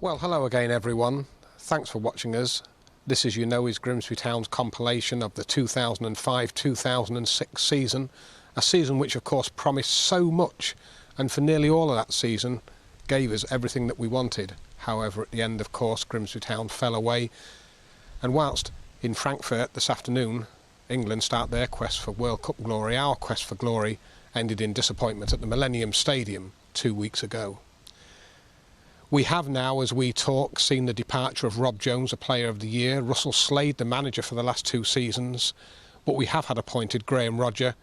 Well, hello again everyone. Thanks for watching us. This, as you know, is Grimsby Town's compilation of the 2005-2006 season. A season which of course promised so much, and for nearly all of that season gave us everything that we wanted. However, at the end, of course, Grimsby Town fell away. And whilst in Frankfurt this afternoon, England start their quest for World Cup glory, our quest for glory ended in disappointment at the Millennium Stadium 2 weeks ago. We have now, as we talk, seen the departure of Rob Jones, a Player of the Year, Russell Slade, the manager for the last 2 seasons, but we have had appointed Graham Rodger,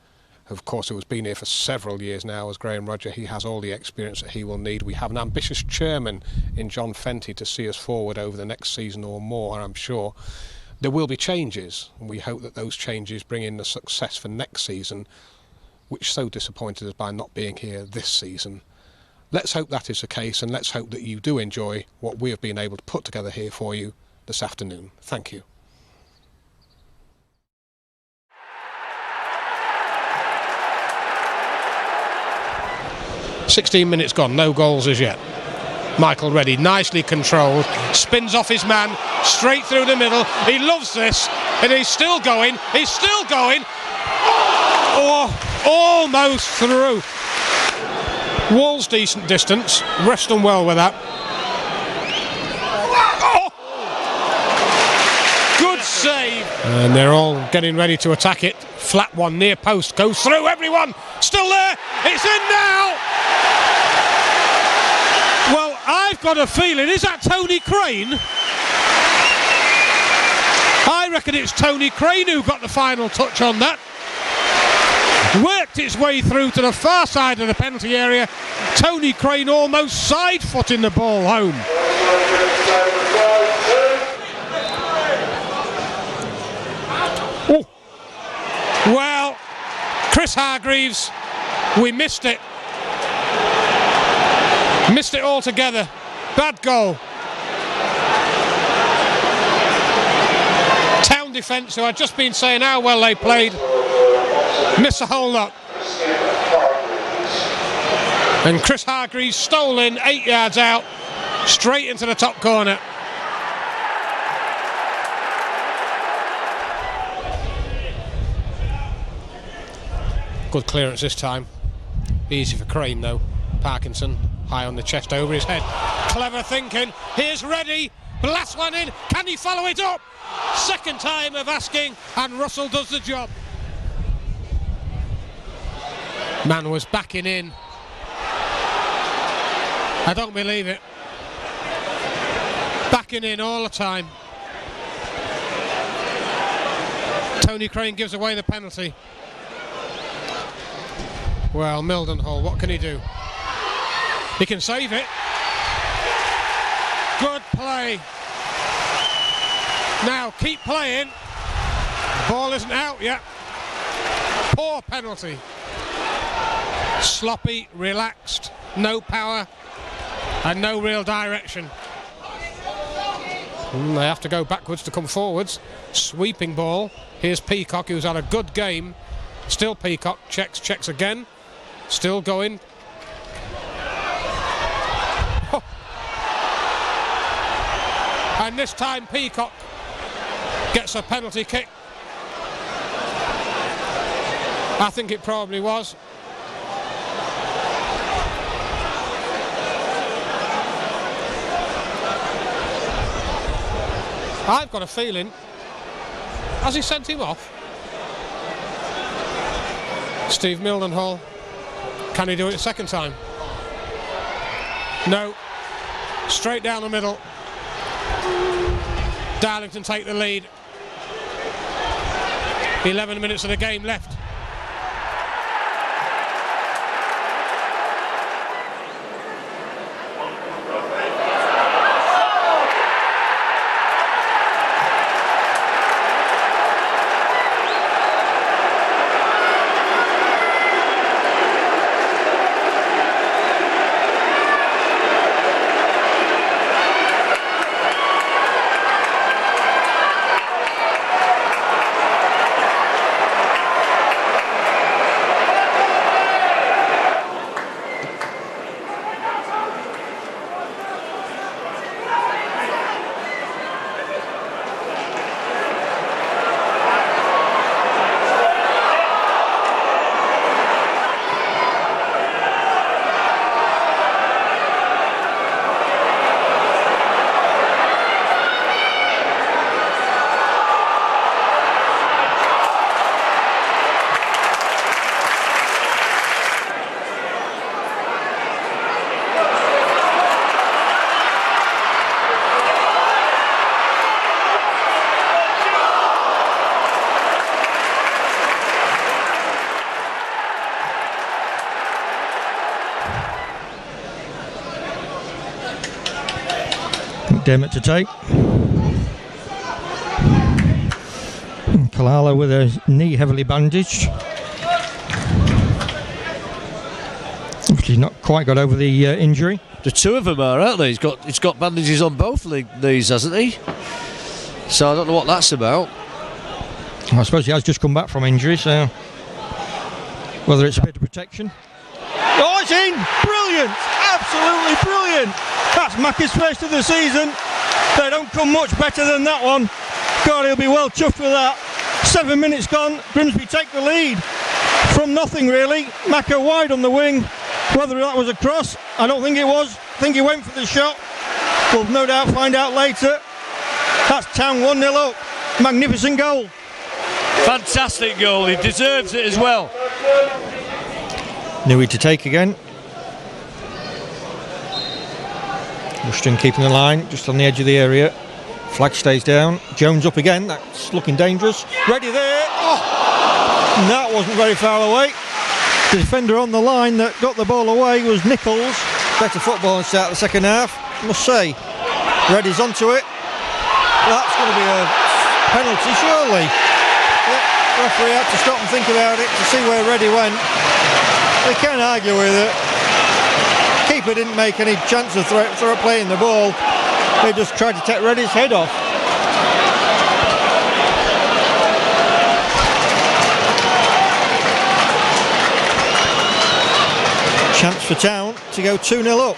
of course, who has been here for several years now as Graham Rodger. He has all the experience that he will need. We have an ambitious chairman in John Fenty to see us forward over the next season or more, I'm sure. There will be changes, and we hope that those changes bring in the success for next season, which so disappointed us by not being here this season. Let's hope that is the case, and let's hope that you do enjoy what we have been able to put together here for you this afternoon. Thank you. "16 minutes gone, no goals as yet. Michael Reddy, nicely controlled, spins off his man, straight through the middle. He loves this, and he's still going, Oh, almost through. Wall's decent distance, rest done well with that. Oh! Good save. And they're all getting ready to attack it. Flat one near post, goes through, everyone, still there, it's in now. Well, I've got a feeling, is that Tony Crane? I reckon it's Tony Crane who got the final touch on that. Worked its way through to the far side of the penalty area. Tony Crane almost side-footing the ball home. Oh. Well, Chris Hargreaves, we missed it. Missed it altogether. Bad goal. Town defence, who I'd just been saying how well they played, missed a whole lot. And Chris Hargreaves stole in 8 yards out, straight into the top corner. Good clearance this time. Easy for Crane though. Parkinson, high on the chest, over his head. Clever thinking. Here's Reddy. Blast one in. Can he follow it up? Second time of asking, and Russell does the job. Man was backing in. I don't believe it. Backing in all the time. Tony Crane gives away the penalty. Well, Mildenhall, what can he do? He can save it. Good play. Now keep playing. Ball isn't out yet. Poor penalty. Sloppy, relaxed, no power and no real direction. They have to go backwards to come forwards. Sweeping ball. Here's Peacock, who's had a good game. Still Peacock, checks again. Still going. Oh. And this time Peacock gets a penalty kick. I think it probably was. I've got a feeling, has he sent him off? Steve Mildenhall, can he do it a second time? No, straight down the middle. Darlington take the lead. 11 minutes of the game left. McDermott to take. Kalala with a knee heavily bandaged. He's not quite got over the injury. The two of them are, aren't they? He's got bandages on both knees, hasn't he? So I don't know what that's about. I suppose he has just come back from injury, so whether it's a bit of protection. Oh, it's in! Brilliant! Absolutely brilliant! That's Macca's first of the season. They don't come much better than that one. God, he'll be well chuffed with that. 7 minutes gone. Grimsby take the lead from nothing, really. Macca wide on the wing. Whether that was a cross, I don't think it was. I think he went for the shot. We'll no doubt find out later. That's Town 1-0 up. Magnificent goal. Fantastic goal. He deserves it as well. Newey to take again. Rushton keeping the line just on the edge of the area. Flag stays down. Jones up again. That's looking dangerous. Ready there. Oh, that wasn't very far away. The defender on the line that got the ball away was Nichols. Better football in the start of the second half, I must say. Reddy's onto it. That's going to be a penalty, surely. The referee had to stop and think about it to see where Reddy went. They can't argue with it. Keeper didn't make any chance of playing the ball. They just tried to take Reddy's head off. Chance for Town to go 2-0 up.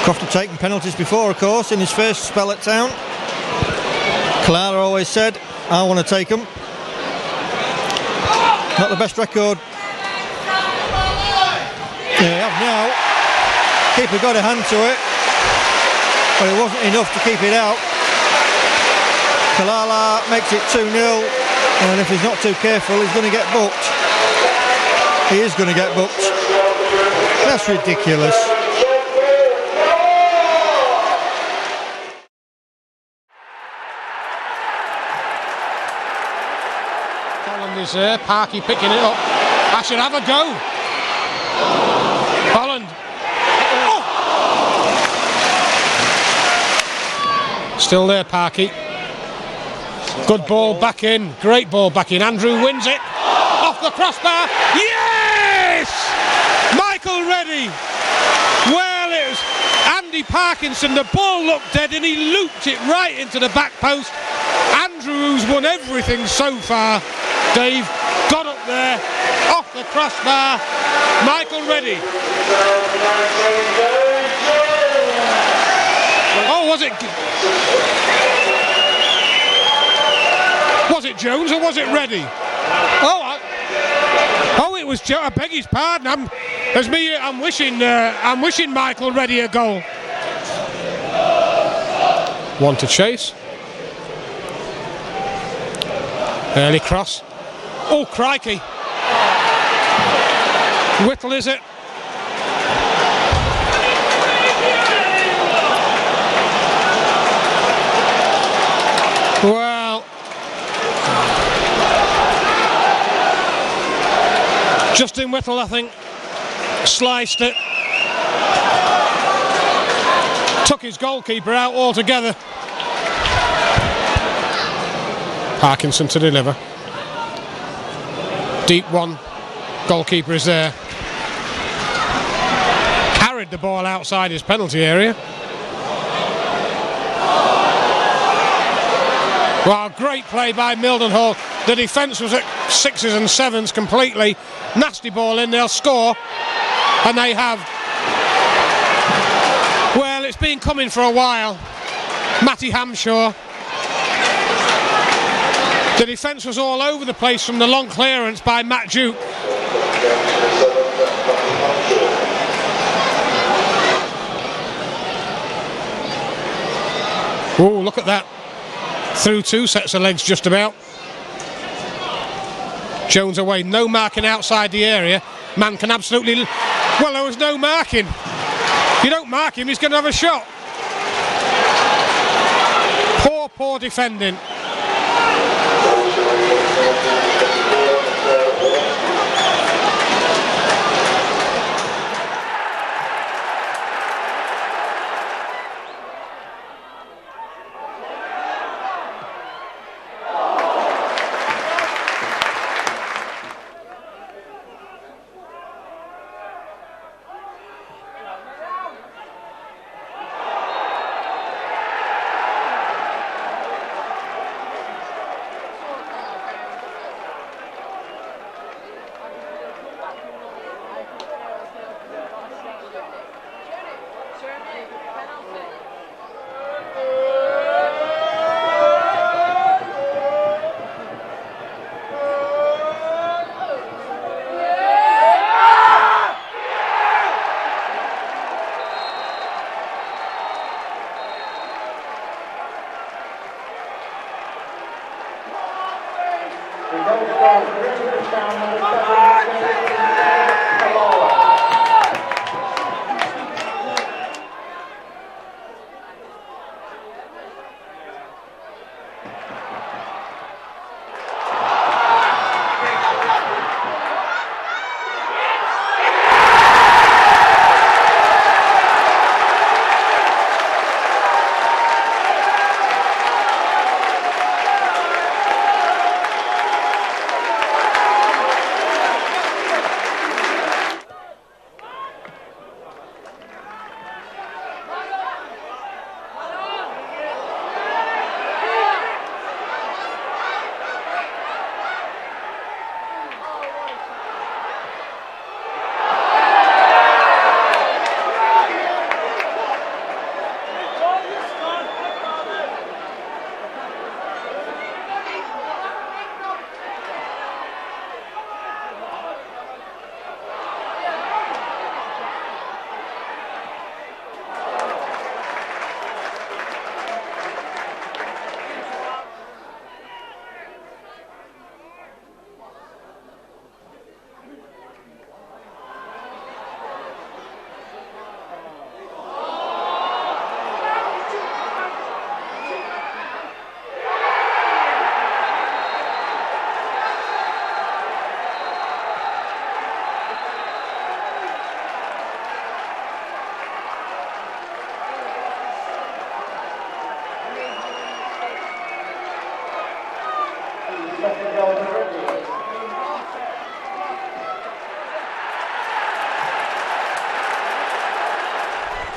Croft had taken penalties before, of course, in his first spell at Town. Clara always said, I want to take them. Not the best record. They have now. Keeper got a hand to it, but it wasn't enough to keep it out. Kalala makes it 2-0, and if he's not too careful, he's going to get booked. He is going to get booked. That's ridiculous. Holland is there, Parky picking it up. I should have a go. Holland. Oh. Still there, Parky. Good ball back in. Great ball back in. Andrew wins it. Off the crossbar. Yes! Michael Reddy. Well, it was Andy Parkinson. The ball looked dead and he looped it right into the back post. Andrew, who's won everything so far, Dave, got up there, off the crossbar. Michael Reddy. Oh, was it Jones or was it Reddy? Oh, it was Joe. I beg his pardon. I'm wishing Michael Reddy a goal. One to chase. Early cross. Oh, crikey. Whittle, is it? Well, Justin Whittle, I think, sliced it. Took his goalkeeper out altogether. Parkinson to deliver. Deep one. Goalkeeper is there. Carried the ball outside his penalty area. Well, great play by Mildenhall. The defence was at 6s and 7s completely. Nasty ball in, they'll score. And they have. Well, it's been coming for a while. Matty Hamshaw. The defence was all over the place from the long clearance by Matt Duke. Oh, look at that. Through two sets of legs just about. Jones away, no marking outside the area. Man can absolutely... Well, there was no marking. If you don't mark him, he's going to have a shot. Poor defending.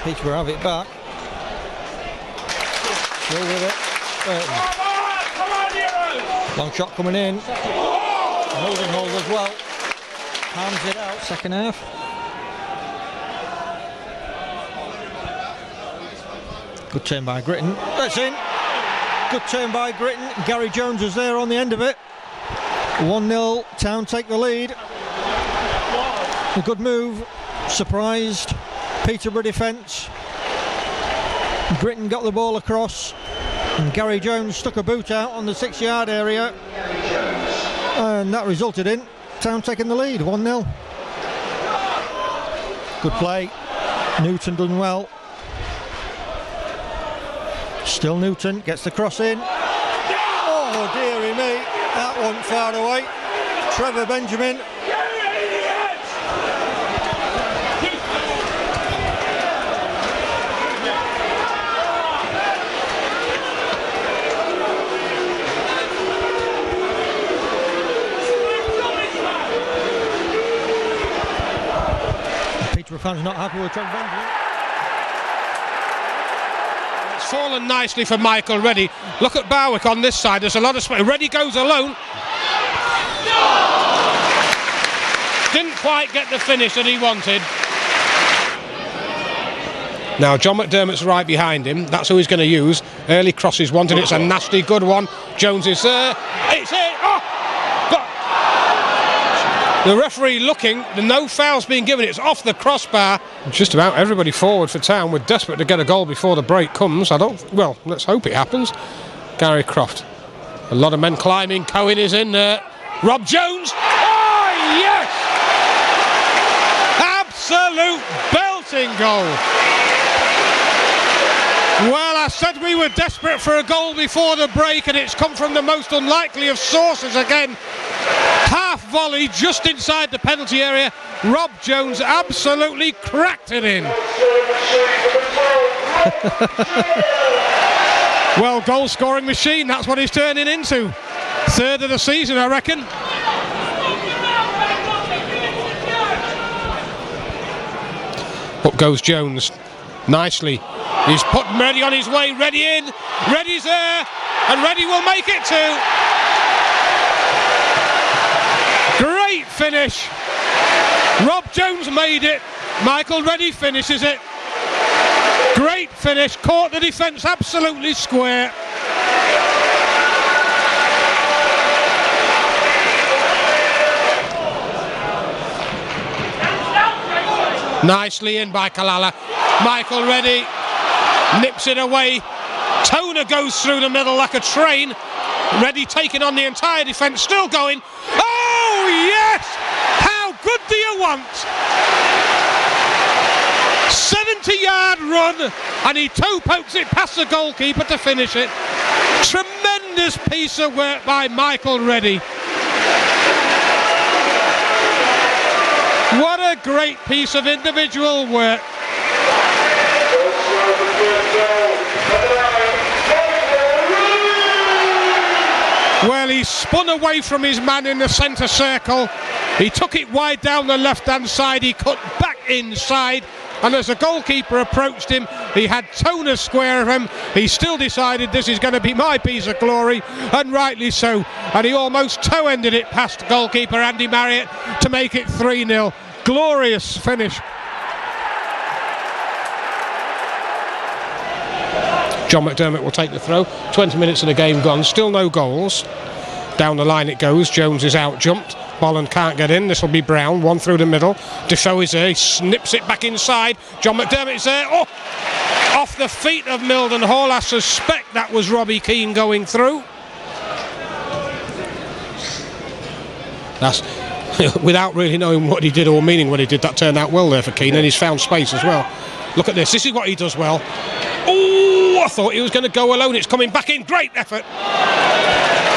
Peterborough have it back. Still with it. Long shot coming in. Holding hold as well. Hands it out. Second half. Good turn by Gritton. That's in. Good turn by Gritton. Gary Jones was there on the end of it. 1-0. Town take the lead. A good move. Surprised Peterborough defence. Gritton got the ball across and Gary Jones stuck a boot out on the 6-yard area, and that resulted in Town taking the lead 1-0. Good play. Newton done well. Still Newton gets the cross in. Oh dearie me, that wasn't far away. Trevor Benjamin. Peterborough fans not happy with Trevor Benjamin. It's fallen nicely for Michael Reddy. Look at Barwick on this side. There's a lot of space. Reddy goes alone. Didn't quite get the finish that he wanted. Now John McDermott's right behind him. That's who he's going to use. Early cross is wanted. It's a nasty good one. Jones is there. It's it. Oh! The referee looking, the no foul's being given, it's off the crossbar. Just about everybody forward for Town. We're desperate to get a goal before the break comes. Well, let's hope it happens. Gary Croft. A lot of men climbing. Cohen is in there. Rob Jones. Oh, yes! Absolute belting goal. Well, I said we were desperate for a goal before the break, and it's come from the most unlikely of sources again. Half volley just inside the penalty area. Rob Jones absolutely cracked it in. Well, goal scoring machine, that's what he's turning into. Third of the season, I reckon. Up goes Jones. Nicely. He's put Reddy on his way. Reddy in. Reddy's there. And Reddy will make it too. Great finish. Rob Jones made it. Michael Reddy finishes it. Great finish. Caught the defence absolutely square. Nicely in by Kalala. Michael Reddy nips it away. Toner goes through the middle like a train. Reddy taking on the entire defence, still going. Oh yes! How good do you want? 70-yard run, and he toe pokes it past the goalkeeper to finish it. Tremendous piece of work by Michael Reddy. What a great piece of individual work. Well, he spun away from his man in the centre circle. He took it wide down the left-hand side. He cut back inside. And as the goalkeeper approached him, he had Toner square of him. He still decided this is going to be my piece of glory, and rightly so. And he almost toe-ended it past goalkeeper Andy Marriott to make it 3-0. Glorious finish. John McDermott will take the throw. 20 minutes of the game gone, still no goals. Down the line it goes. Jones is out jumped. Bolland can't get in. This will be Brown. One through the middle. Defoe is there. He snips it back inside. John McDermott is there. Oh! Off the feet of Milden Hall. I suspect that was Robbie Keane going through. That's without really knowing what he did or meaning what he did. That turned out well there for Keane, and he's found space as well. Look at this. This is what he does well. Oh! I thought he was going to go alone. It's coming back in. Great effort.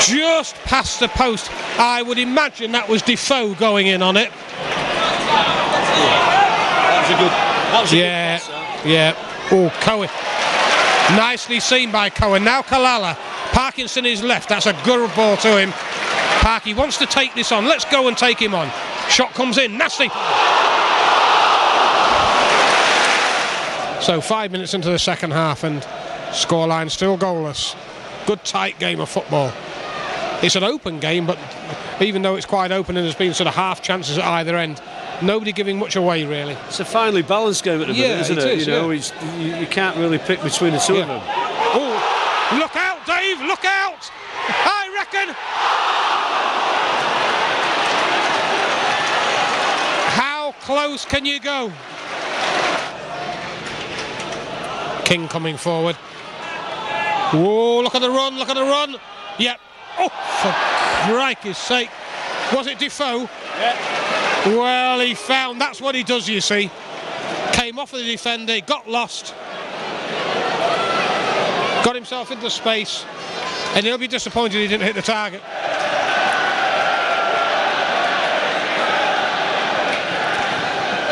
Just past the post. I would imagine that was Defoe going in on it. That was a good pass, yeah. Oh, Cohen. Nicely seen by Cohen. Now Kalala. Parkinson is left. That's a good ball to him. Parky wants to take this on. Let's go and take him on. Shot comes in. Nasty. So 5 minutes into the second half and scoreline still goalless. Good tight game of football. It's an open game, but even though it's quite open and there's been sort of half chances at either end, nobody giving much away really. It's a finely balanced game at the minute, isn't it? You can't really pick between the two of them. Oh, look out, Dave! Look out! I reckon. How close can you go? King coming forward. Whoa, look at the run, look at the run. Yep. Oh, for crikey's sake. Was it Defoe? Yeah. Well, he found, that's what he does, you see. Came off of the defender, got lost. Got himself into space. And he'll be disappointed he didn't hit the target.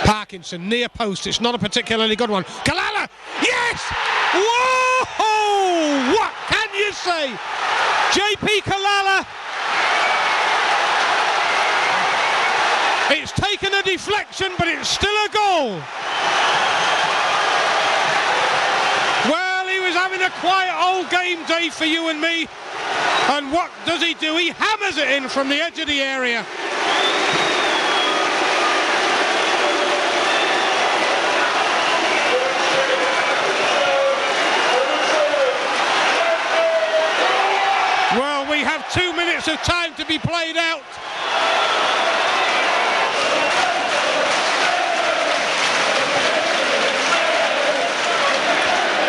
Parkinson, near post. It's not a particularly good one. Kalala! Yes! Whoa! What can you say? JP Kalala. It's taken a deflection, but it's still a goal. Well, he was having a quiet old game day for you and me. And what does he do? He hammers it in from the edge of the area. Well, we have 2 minutes of time to be played out.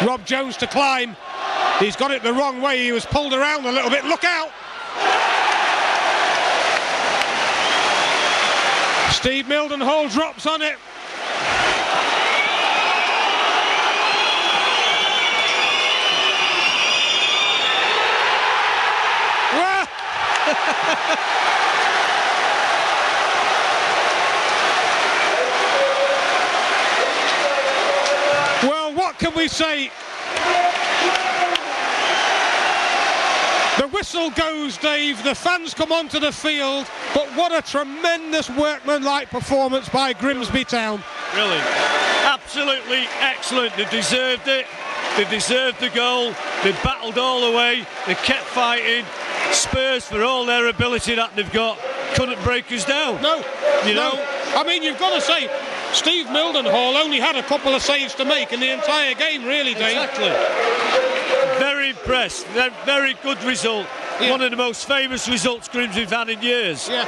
Rob Jones to climb. He's got it the wrong way. He was pulled around a little bit. Look out! Steve Mildenhall drops on it. Well, what can we say? The whistle goes, Dave. The fans come onto the field, but what a tremendous workmanlike performance by Grimsby Town. Brilliant. Absolutely excellent. They deserved it. They deserved the goal. They battled all the way. They kept fighting. Spurs, for all their ability that they've got, couldn't break us down. No. I mean, you've got to say, Steve Mildenhall only had a couple of saves to make in the entire game, really, Dave. Exactly. Very impressed. Very good result. Yeah. One of the most famous results Grimsby've had in years. Yeah.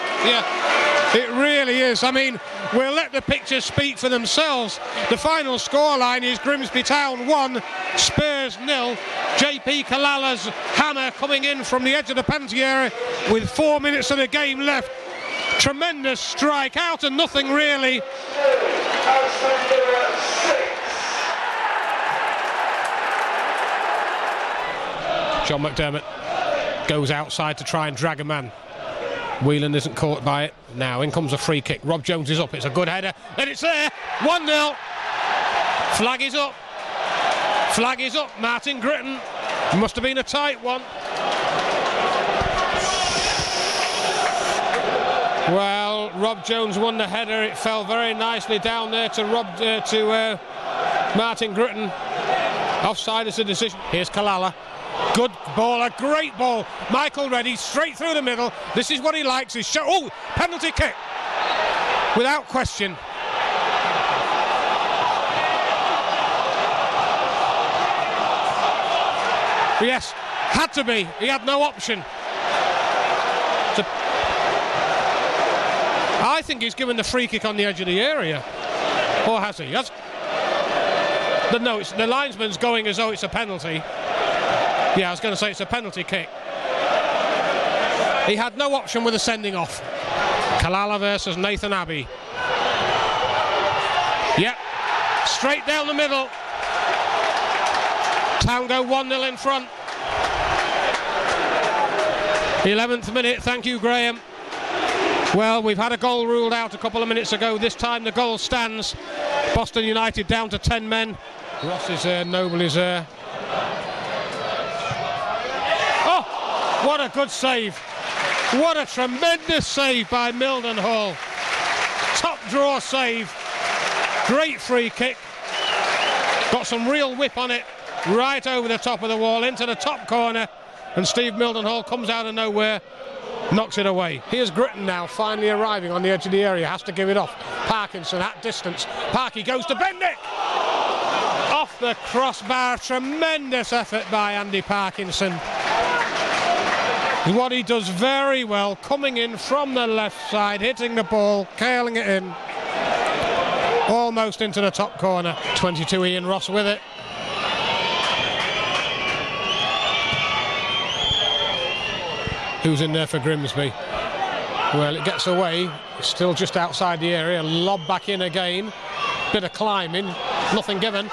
It really is. I mean, we'll let the pictures speak for themselves. The final scoreline is Grimsby Town 1, Spurs 0. JP Kalala's hammer coming in from the edge of the penalty area with 4 minutes of the game left. Tremendous strike, out and nothing really. John McDermott goes outside to try and drag a man. Whelan isn't caught by it. Now in comes a free kick. Rob Jones is up. It's a good header. And it's there. 1-0. Flag is up. Flag is up. Martin Gritton. Must have been a tight one. Well, Rob Jones won the header. It fell very nicely down there to Martin Gritton. Offside is a decision. Here's Kalala. Good ball, a great ball. Michael Reddy straight through the middle. This is what he likes. His show. Oh, penalty kick. Without question. Yes, had to be. He had no option. I think he's given the free kick on the edge of the area. Or has he? No, the linesman's going as though it's a penalty. Yeah, I was going to say it's a penalty kick. He had no option with a sending off. Kalala versus Nathan Abbey. Yep, straight down the middle. Town go 1-0 in front. 11th minute, thank you, Graham. Well, we've had a goal ruled out a couple of minutes ago. This time the goal stands. Boston United down to 10 men. Ross is there, Noble is there. Oh, what a good save. What a tremendous save by Mildenhall. Top draw save. Great free kick. Got some real whip on it. Right over the top of the wall, into the top corner. And Steve Mildenhall comes out of nowhere. Knocks it away. Here's Gritton now, finally arriving on the edge of the area. Has to give it off. Parkinson at distance. Parky goes to bend it. Off the crossbar. Tremendous effort by Andy Parkinson. What he does very well, coming in from the left side, hitting the ball, curling it in. Almost into the top corner. 22 Ian Ross with it. Who's in there for Grimsby? Well, it gets away. It's still just outside the area. Lob back in again. Bit of climbing. Nothing given.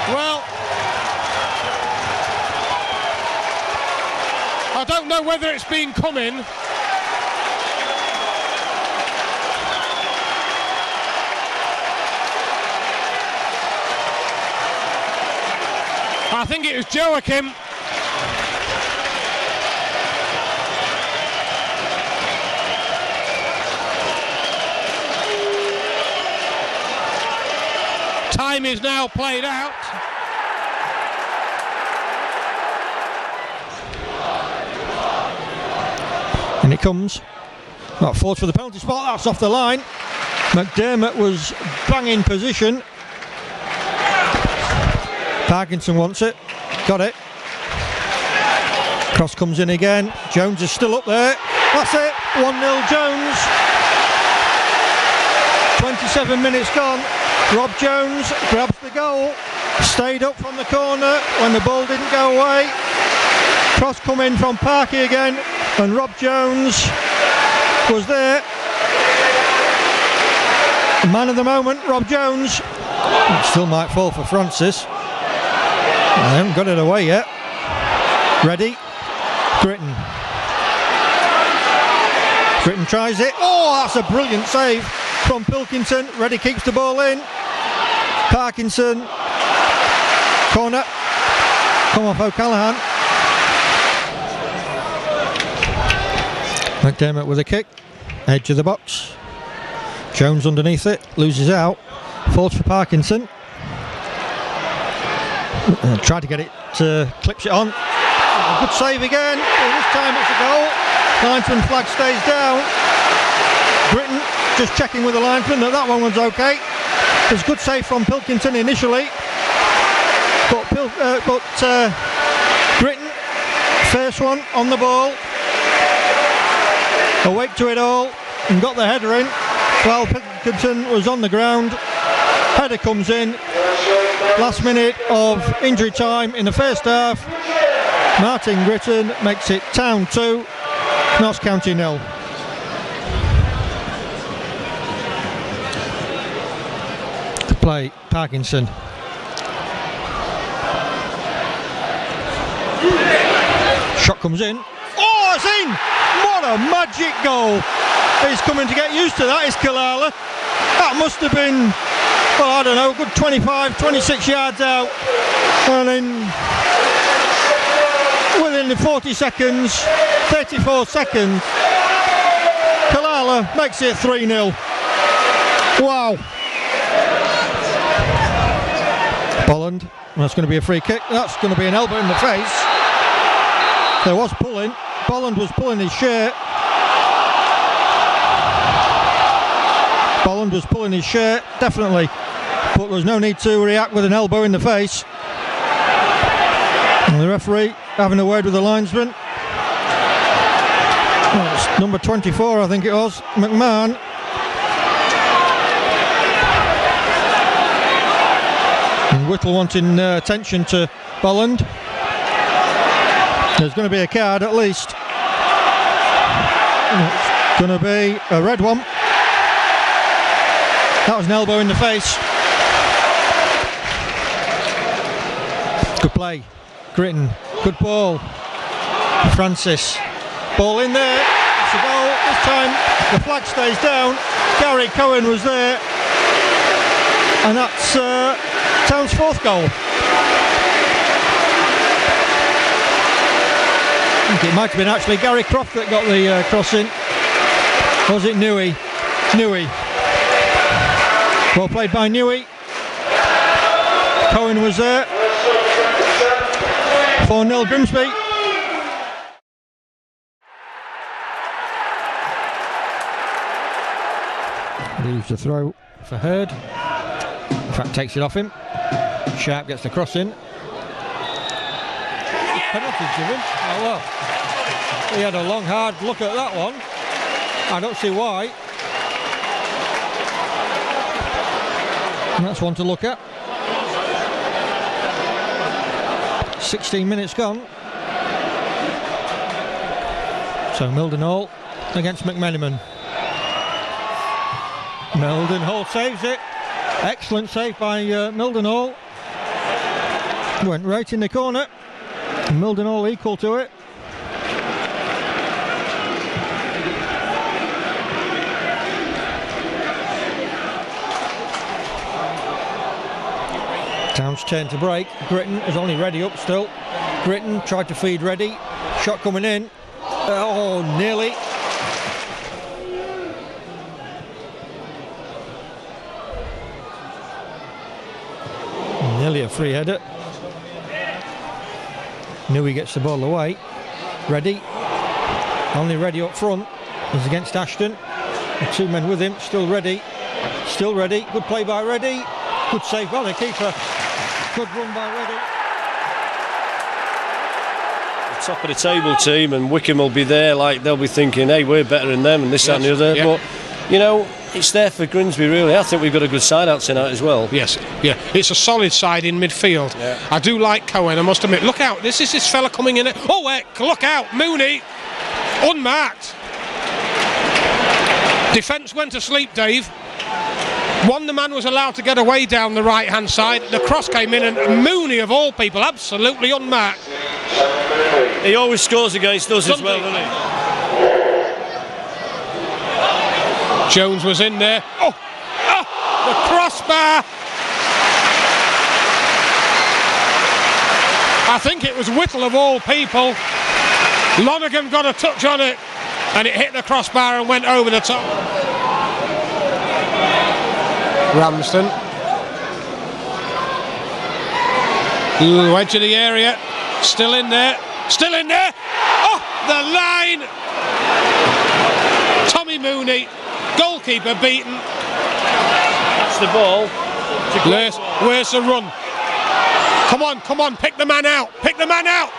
Well, I don't know whether it's been coming. I think it was Joachim. Time is now played out. And it comes. Not forced for the penalty spot. That's off the line. McDermott was banging position. Parkinson wants it. Got it. Cross comes in again. Jones is still up there. That's it. 1-0 Jones. 27 minutes gone. Rob Jones grabs the goal. Stayed up from the corner when the ball didn't go away. Cross come in from Parky again. And Rob Jones was there. Man of the moment, Rob Jones. It still might fall for Francis. I haven't got it away yet. Ready. Gritton. Gritton tries it. Oh, that's a brilliant save from Pilkington. Ready keeps the ball in. Parkinson. Corner. Come off O'Callaghan. McDermott with a kick. Edge of the box. Jones underneath it. Loses out. Falls for Parkinson. Tried to get it, clips it on. Good save again. This time it's a goal. Linesman flag stays down. Gritton just checking with the linesman that one was okay. There's a good save from Pilkington initially, but Gritton First one on the ball. Awake to it all and got the header in. While Pilkington was on the ground. Header comes in. Last minute of injury time in the first half. Martin Gritton makes it Town 2, Notts County 0. To play Parkinson. Shot comes in. Oh, it's in! What a magic goal! He's coming to get used to that, is Kalala. That must have been, well, I don't know, a good 25, 26 yards out. And then within the 40 seconds, 34 seconds, Kalala makes it 3-0. Wow. Bolland, that's going to be a free kick. That's going to be an elbow in the face. There was pulling. Bolland was pulling his shirt. Bolland was pulling his shirt, definitely. But there's no need to react with an elbow in the face. And the referee having a word with the linesman. Well, it's number 24, I think it was, McMahon. And Whittle wanting attention to Bolland. There's going to be a card at least. It's going to be a red one. That was an elbow in the face. Good play. Gritton. Good ball. Francis. Ball in there. It's a goal. This time the flag stays down. Gary Cohen was there. And that's Town's fourth goal. I think it might have been actually Gary Croft that got the cross in. Or was it Newey? Newey. Well played by Newey. Cohen was there. 4-0 Grimsby. Leaves the throw for Hurd. In fact, takes it off him. Sharp gets the cross in. Penalty given. Oh well. He had a long, hard look at that one. I don't see why. And that's one to look at. 16 minutes gone. So Mildenhall against McMenamin. Mildenhall saves it. Excellent save by Mildenhall. Went right in the corner. Mildenhall equal to it. Town's turn to break. Gritton is only Ready up still. Gritton tried to feed Ready. Shot coming in. Oh, nearly. Nearly a free header. Newey gets the ball away. Ready. Only Ready up front. He's against Ashton. The two men with him. Still Ready. Still Ready. Good play by Ready. Good save by the keeper. Good run by Ready. The top of the table team, and Wickham will be there, like they'll be thinking, hey, we're better than them and this, that and the other. Yeah. But, you know, it's there for Grimsby really. I think we've got a good side out tonight as well. Yes, yeah. It's a solid side in midfield. Yeah. I do like Cohen, I must admit. Look out, this is this fella coming in. Oh, look out, Mooney. Unmarked. Defence went to sleep, Dave. The man was allowed to get away down the right hand side. The cross came in and Mooney of all people absolutely unmarked. He always scores against us as well, doesn't he? Jones was in there. Oh, the crossbar. I think it was Whittle of all people. Lonergan got a touch on it and it hit the crossbar and went over the top. Ramsden. Edge of the area. Still in there. Still in there. Oh, the line. Tommy Mooney. Goalkeeper beaten. That's the ball. Where's the run? Come on, pick the man out. Pick the man out.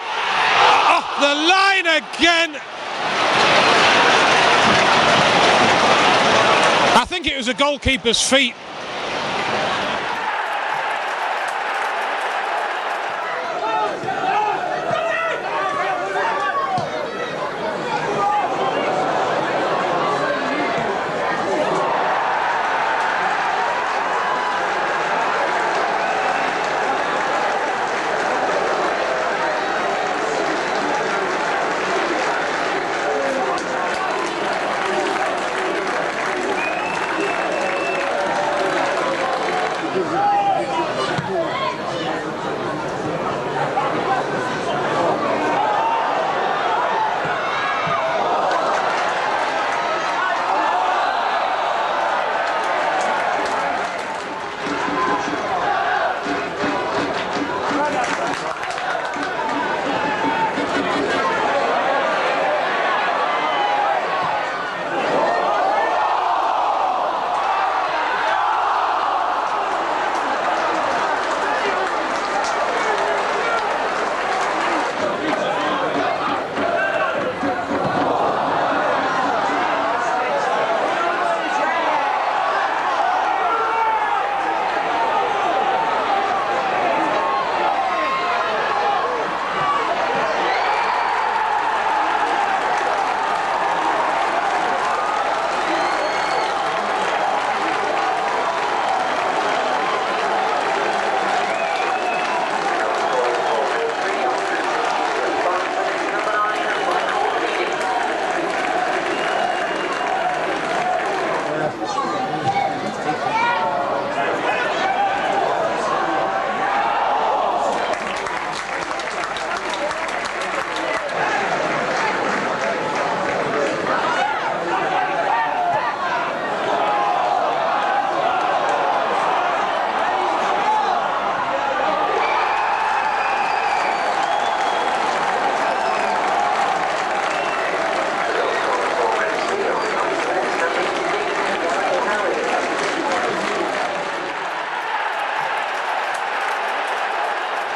Off the line again. I think it was a goalkeeper's feet.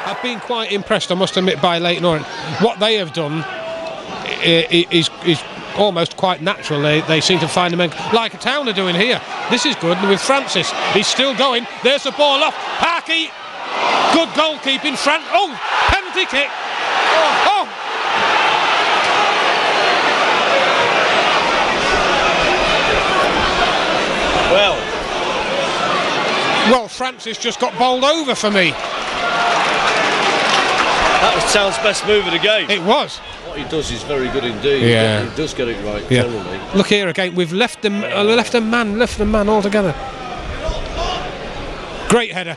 I've been quite impressed, I must admit, by Leyton Orient. What they have done is almost quite natural. They seem to find the men like a Town are doing here. This is good. And with Francis, he's still going. There's the ball off. Parky, good goalkeeping. Oh, penalty kick. Oh. Well, Francis just got bowled over for me. That was Town's best move of the game. It was. What he does is very good indeed. Yeah. He does get it right, yeah. generally. Look here again, we've left them man altogether. Great header.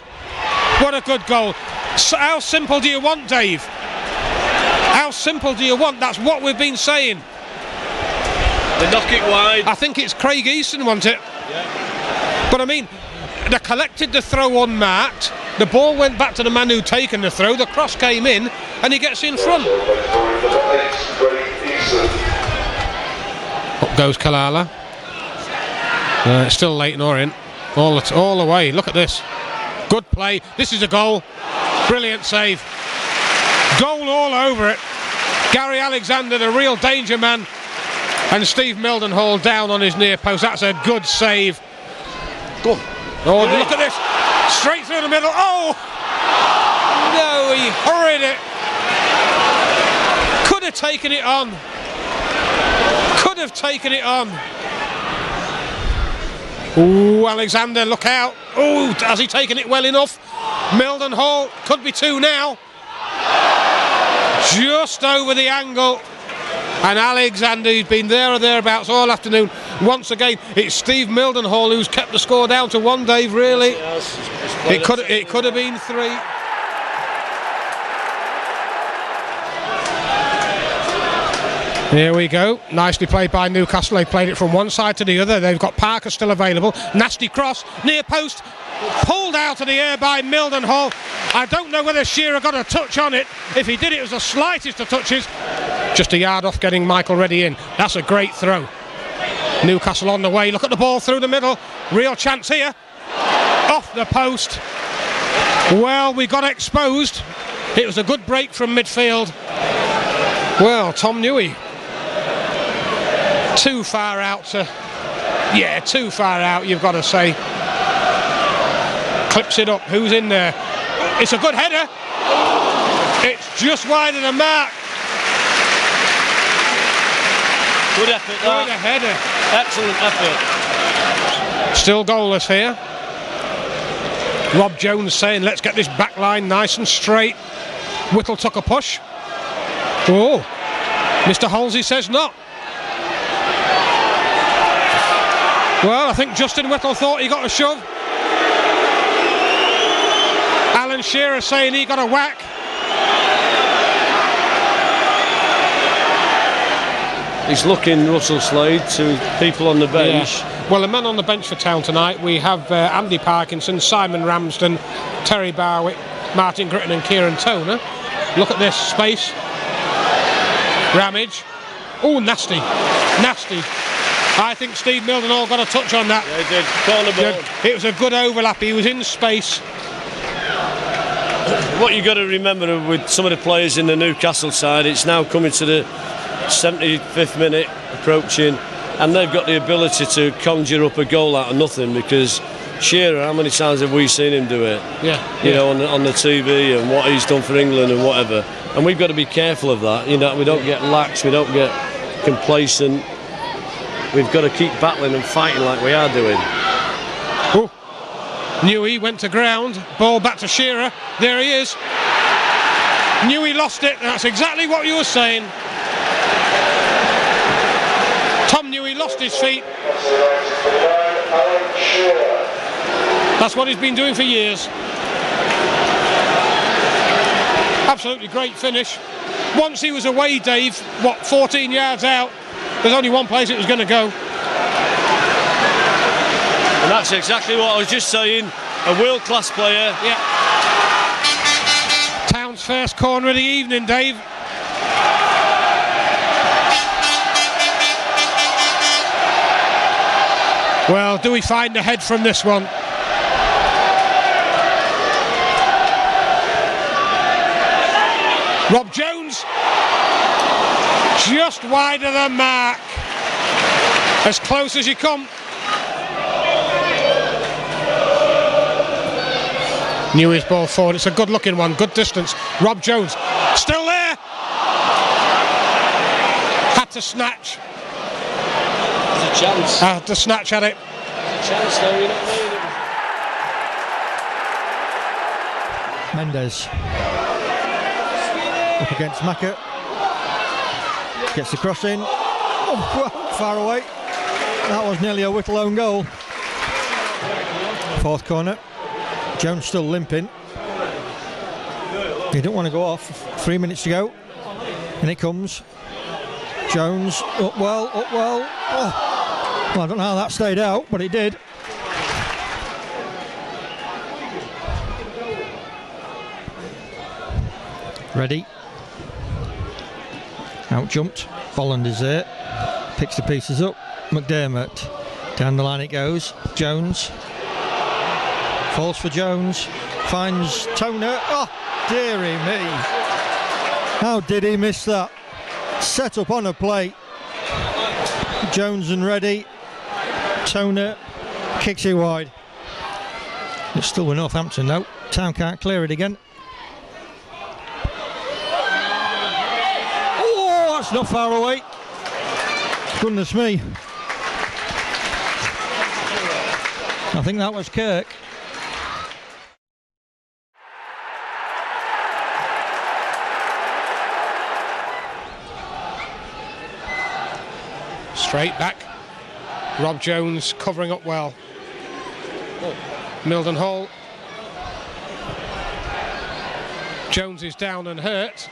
What a good goal. So how simple do you want, Dave? How simple do you want? That's what we've been saying. They knock it wide. I think it's Craig Easton wants it. Yeah. But I mean, they collected the throw unmarked. The ball went back to the man who'd taken the throw. The cross came in, and he gets in front. Up goes Kalala. It's still Leyton Orient. All the way. Look at this. Good play. This is a goal. Brilliant save. Goal all over it. Gary Alexander, the real danger man, and Steve Mildenhall down on his near post. That's a good save. Go. Oh, look at this. Straight through the middle. Oh! No, he hurried it. Could have taken it on. Could have taken it on. Oh, Alexander, look out. Oh, has he taken it well enough? Mildenhall, could be two now. Just over the angle. And Alexander, who's been there or thereabouts all afternoon. Once again, it's Steve Mildenhall who's kept the score down to one, Dave, really. It could have been three. Here we go. Nicely played by Newcastle. They played it from one side to the other. They've got Parker still available. Nasty cross, near post. Pulled out of the air by Mildenhall. I don't know whether Shearer got a touch on it. If he did, it was the slightest of touches. Just a yard off getting Michael Reddy in. That's a great throw. Newcastle on the way. Look at the ball through the middle. Real chance here. Off the post. Well, we got exposed. It was a good break from midfield. Well, Tom Newey. Too far out to... Yeah, too far out, you've got to say. Clips it up. Who's in there? It's a good header. It's just wide of the mark. Good effort, Good header. Excellent effort. Still goalless here. Rob Jones saying, let's get this back line nice and straight. Whittle took a push. Oh, Mr. Halsey says not. Well, I think Justin Whittle thought he got a shove. Alan Shearer saying he got a whack. He's looking, Russell Slade, to people on the bench. Yeah. Well, the men on the bench for Town tonight, we have Andy Parkinson, Simon Ramsden, Terry Barwick, Martin Gritton and Kieran Toner. Look at this space. Ramage. Oh, nasty. Nasty. I think Steve Mildenhall got a touch on that. Yeah, he did. Corner ball. It was a good overlap. He was in space. What you got to remember with some of the players in the Newcastle side, it's now coming to the 75th minute approaching, and they've got the ability to conjure up a goal out of nothing, because Shearer, how many times have we seen him do it? Yeah. You know, on the TV, and what he's done for England and whatever. And we've got to be careful of that. You know, we don't get lax, we don't get complacent. We've got to keep battling and fighting like we are doing. Oh. Newey went to ground, ball back to Shearer. There he is. Newey lost it. That's exactly what you were saying. Tom Newey lost his feet. That's what he's been doing for years. Absolutely great finish. Once he was away, Dave, 14 yards out. There's only one place it was going to go. And that's exactly what I was just saying. A world-class player. Yeah. Town's first corner of the evening, Dave. Well, do we find the head from this one? Rob Jones. Just wide of the mark. As close as you come. Newey's ball forward. It's a good looking one. Good distance. Rob Jones. Still there. Had to snatch. There's a chance. Had to snatch at it. There's a chance though, you know what I mean? Mendes up against Macca, gets the cross in. Oh, well, far away. That was nearly a Whittle own goal. Fourth corner. Jones still limping. He don't want to go off. 3 minutes to go, and it comes. Jones up well, up well. Oh. Well, I don't know how that stayed out, but it did. Ready. Out jumped. Bolland is there. Picks the pieces up. McDermott. Down the line it goes. Jones. Falls for Jones. Finds Toner. Oh, dearie me. How did he miss that? Set up on a plate. Jones and ready. Toner kicks it wide. It's still with Northampton though. Town can't clear it again. Oh, that's not far away. Goodness me. I think that was Kirk. Straight back. Rob Jones covering up well. Mildenhall. Jones is down and hurt.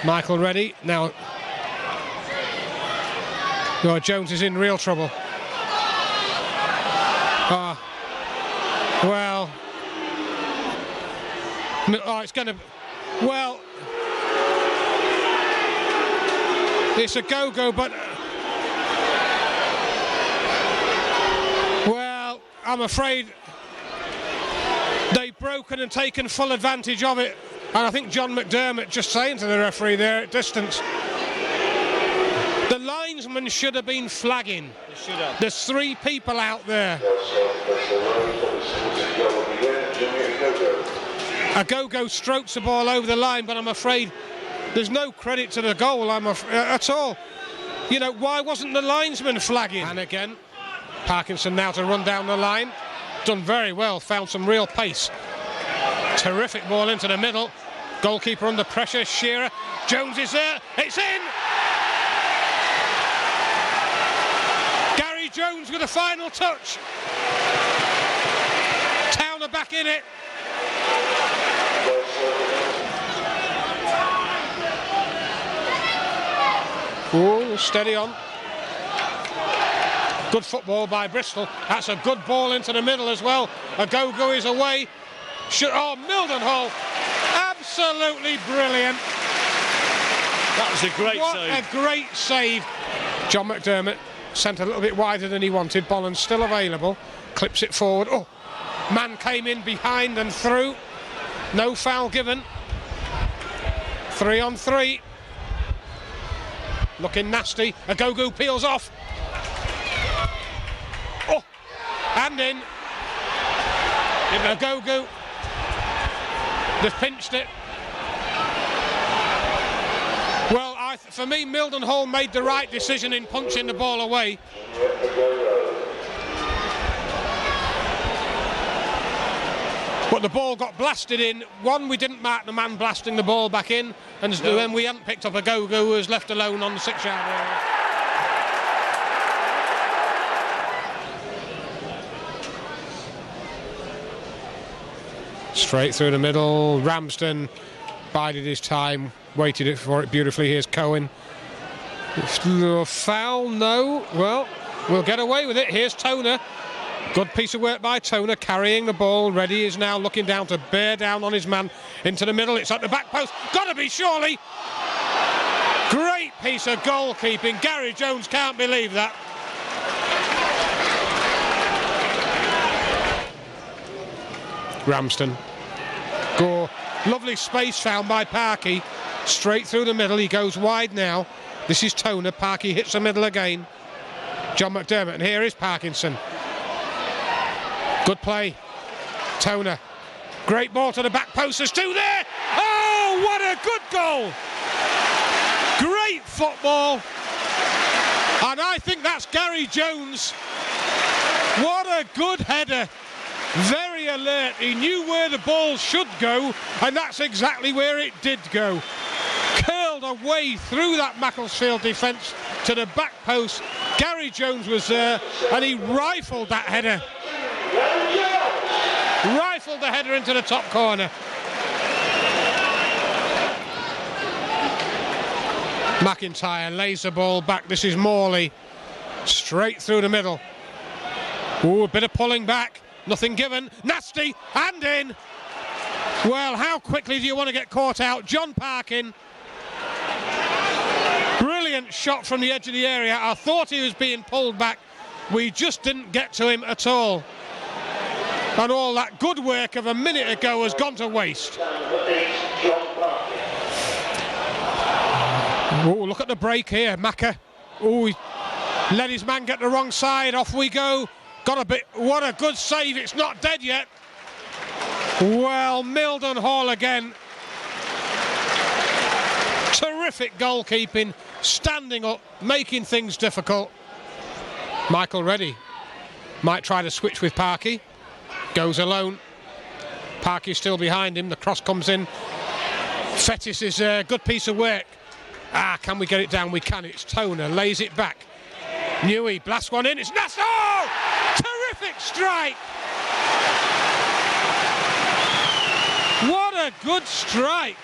Michael Reddy. Now Jones is in real trouble. Well. Oh, it's going to... Well... It's a go-go, but... Well, I'm afraid they've broken and taken full advantage of it. And I think John McDermott just saying to the referee there at distance, the linesman should have been flagging. There's 3 people out there. A go-go strokes the ball over the line, but I'm afraid there's no credit to the goal at all. You know, why wasn't the linesman flagging? And again, Parkinson now to run down the line. Done very well, found some real pace. Terrific ball into the middle. Goalkeeper under pressure, Shearer. Jones is there, it's in! Gary Jones with a final touch. Town are back in it. Oh, steady on. Good football by Bristol. That's a good ball into the middle as well. A go-go is away. Mildenhall. Absolutely brilliant. That was a great what save. A great save. John McDermott sent a little bit wider than he wanted. Bolland's still available. Clips it forward. Oh, man came in behind and through. No foul given. 3 on 3. Looking nasty. A go-go peels off. Oh, and in. A go-go. They've pinched it. Well, for me, Mildenhall made the right decision in punching the ball away. But the ball got blasted in. One, we didn't mark the man blasting the ball back in, and then we hadn't picked up a go-go who was left alone on the 6-yard area. Straight through the middle. Ramsden bided his time, waited for it beautifully. Here's Cohen. Foul? No. Well, we'll get away with it. Here's Toner. Good piece of work by Toner, carrying the ball. Reddy is now looking down to bear down on his man into the middle. It's at the back post. Gotta be, surely. Great piece of goalkeeping. Gary Jones can't believe that. Ramsden. Gore. Lovely space found by Parky. Straight through the middle. He goes wide now. This is Toner. Parky hits the middle again. John McDermott. And here is Parkinson. Good play. Toner. Great ball to the back post. There's 2 there. Oh, what a good goal. Great football. And I think that's Gary Jones. What a good header. Very alert. He knew where the ball should go, and that's exactly where it did go. Curled away through that Macclesfield defence to the back post. Gary Jones was there, and he rifled that header. Rifled the header into the top corner. McIntyre lays the ball back. This is Morley. Straight through the middle. Ooh, a bit of pulling back. Nothing given. Nasty. And in. Well, how quickly do you want to get caught out? John Parkin. Brilliant shot from the edge of the area. I thought he was being pulled back. We just didn't get to him at all. And all that good work of a minute ago has gone to waste. Oh, look at the break here, Macca. Oh, he let his man get the wrong side. Off we go. Got a bit. What a good save. It's not dead yet. Well, Mildenhall again. Terrific goalkeeping. Standing up, making things difficult. Michael Reddy might try to switch with Parky. Goes alone. Parky's still behind him. The cross comes in. Fettis is a good piece of work. Can we get it down? We can. It's Toner. Lays it back. Newey blasts one in. It's Nassau! Terrific strike! What a good strike!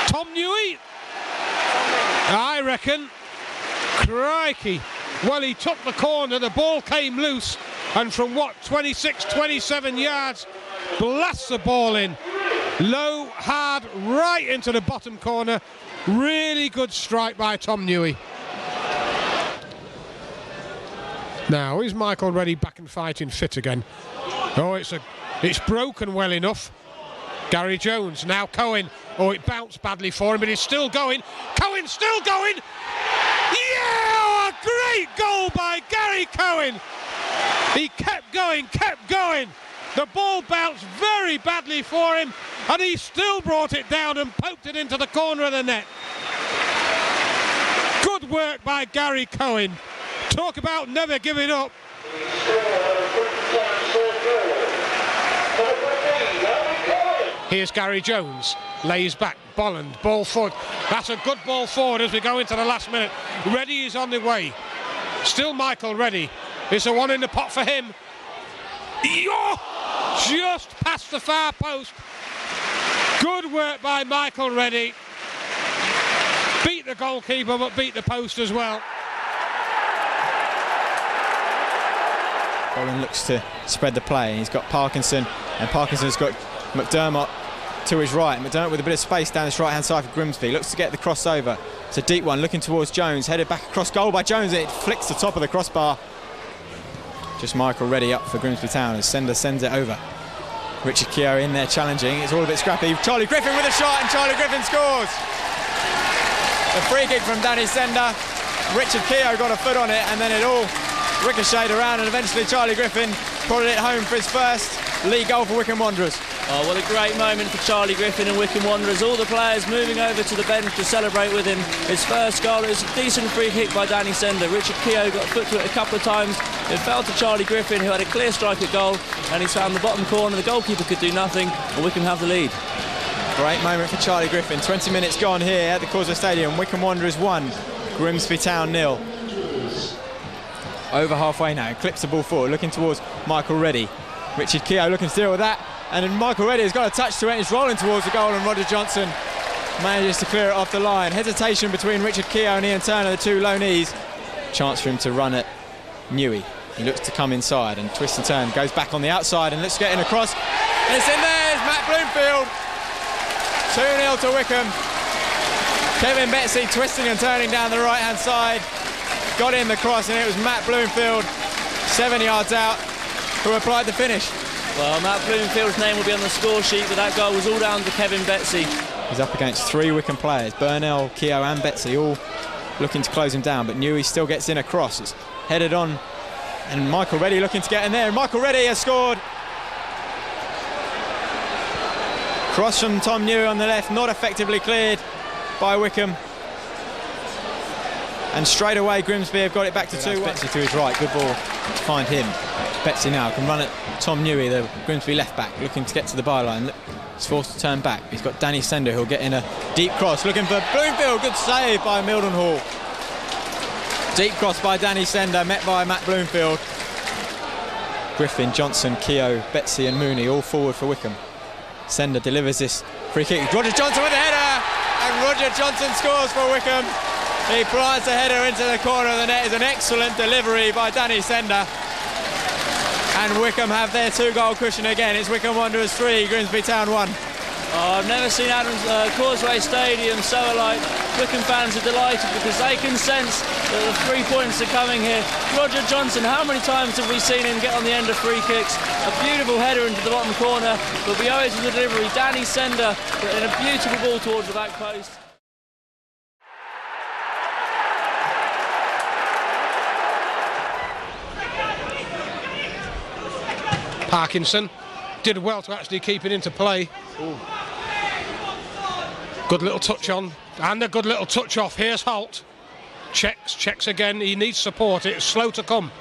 Tom Newey? I reckon. Crikey. Well, he took the corner, the ball came loose, and from 26, 27 yards, blasts the ball in. Low, hard, right into the bottom corner. Really good strike by Tom Newey. Now, is Michael Reddy back and fighting fit again? Oh, it's a It's broken well enough. Gary Jones, now Cohen. Oh, it bounced badly for him, but he's still going. Cohen still going. Yeah, a great goal by Gary Cohen. He kept going, kept going. The ball bounced very badly for him, and he still brought it down and poked it into the corner of the net. Good work by Gary Cohen. Talk about never giving up. Here's Gary Jones, lays back, Bolland, ball forward. That's a good ball forward as we go into the last minute. Reddy is on the way. Still Michael Reddy. It's a one in the pot for him. Just past the far post. Good work by Michael Reddy. Beat the goalkeeper, but beat the post as well. Bolland looks to spread the play. He's got Parkinson, and Parkinson's got McDermott to his right. McDermott with a bit of space down this right-hand side for Grimsby. Looks to get the crossover. It's a deep one, looking towards Jones. Headed back across goal by Jones, and it flicks the top of the crossbar. Just Michael Reddy up for Grimsby Town as Sender sends it over. Richard Keogh in there challenging. It's all a bit scrappy. Charlie Griffin with a shot, and Charlie Griffin scores. A free kick from Danny Sender. Richard Keogh got a foot on it, and then it all ricocheted around, and eventually Charlie Griffin prodded it home for his first league goal for Wycombe Wanderers. Oh, what a great moment for Charlie Griffin and Wycombe Wanderers. All the players moving over to the bench to celebrate with him. His first goal. It was a decent free kick by Danny Sender. Richard Keogh got a foot to it a couple of times. It fell to Charlie Griffin, who had a clear strike at goal, and he's found the bottom corner. The goalkeeper could do nothing, and Wycombe have the lead. Great moment for Charlie Griffin. 20 minutes gone here at the Causeway Stadium. Wycombe Wanderers 1, Grimsby Town 0. Over halfway now, clips the ball forward, looking towards Michael Reddy. Richard Keogh looking to deal with that, and then Michael Reddy has got a touch to it. He's rolling towards the goal, and Roger Johnson manages to clear it off the line. Hesitation between Richard Keogh and Ian Turner, the two low knees. Chance for him to run at Newey. He looks to come inside and twist and turn, goes back on the outside and looks to get in across. And it's in there, it's Matt Bloomfield. 2-0 to Wycombe. Kevin Betsy twisting and turning down the right-hand side. Got in the cross, and it was Matt Bloomfield, 7 yards out, who applied the finish. Well, Matt Bloomfield's name will be on the score sheet, but that goal was all down to Kevin Betsy. He's up against three Wycombe players, Burnell, Keogh and Betsy, all looking to close him down, but Newey still gets in a cross. It's headed on, and Michael Reddy looking to get in there, and Michael Reddy has scored. Cross from Tom Newey on the left, not effectively cleared by Wycombe. And straight away Grimsby have got it back to 2-1. Betsy to his right, good ball to find him. Betsy now can run at Tom Newey, the Grimsby left back, looking to get to the byline. He's forced to turn back. He's got Danny Sender, who'll get in a deep cross, looking for Bloomfield. Good save by Mildenhall. Deep cross by Danny Sender, met by Matt Bloomfield. Griffin, Johnson, Keogh, Betsy and Mooney all forward for Wycombe. Sender delivers this free kick. Roger Johnson with a header, and Roger Johnson scores for Wycombe. He flies the header into the corner of the net. It's an excellent delivery by Danny Sender. And Wycombe have their 2-goal cushion again. It's Wycombe Wanderers 3, Grimsby Town 1. Oh, I've never seen Adams Causeway Stadium so alive. Wycombe fans are delighted because they can sense that the 3 points are coming here. Roger Johnson, how many times have we seen him get on the end of free kicks? A beautiful header into the bottom corner, but we owe it to the delivery. Danny Sender in a beautiful ball towards the back post. Parkinson did well to actually keep it into play. Ooh. Good little touch on, and a good little touch off. Here's Holt. Checks again. He needs support. It's slow to come.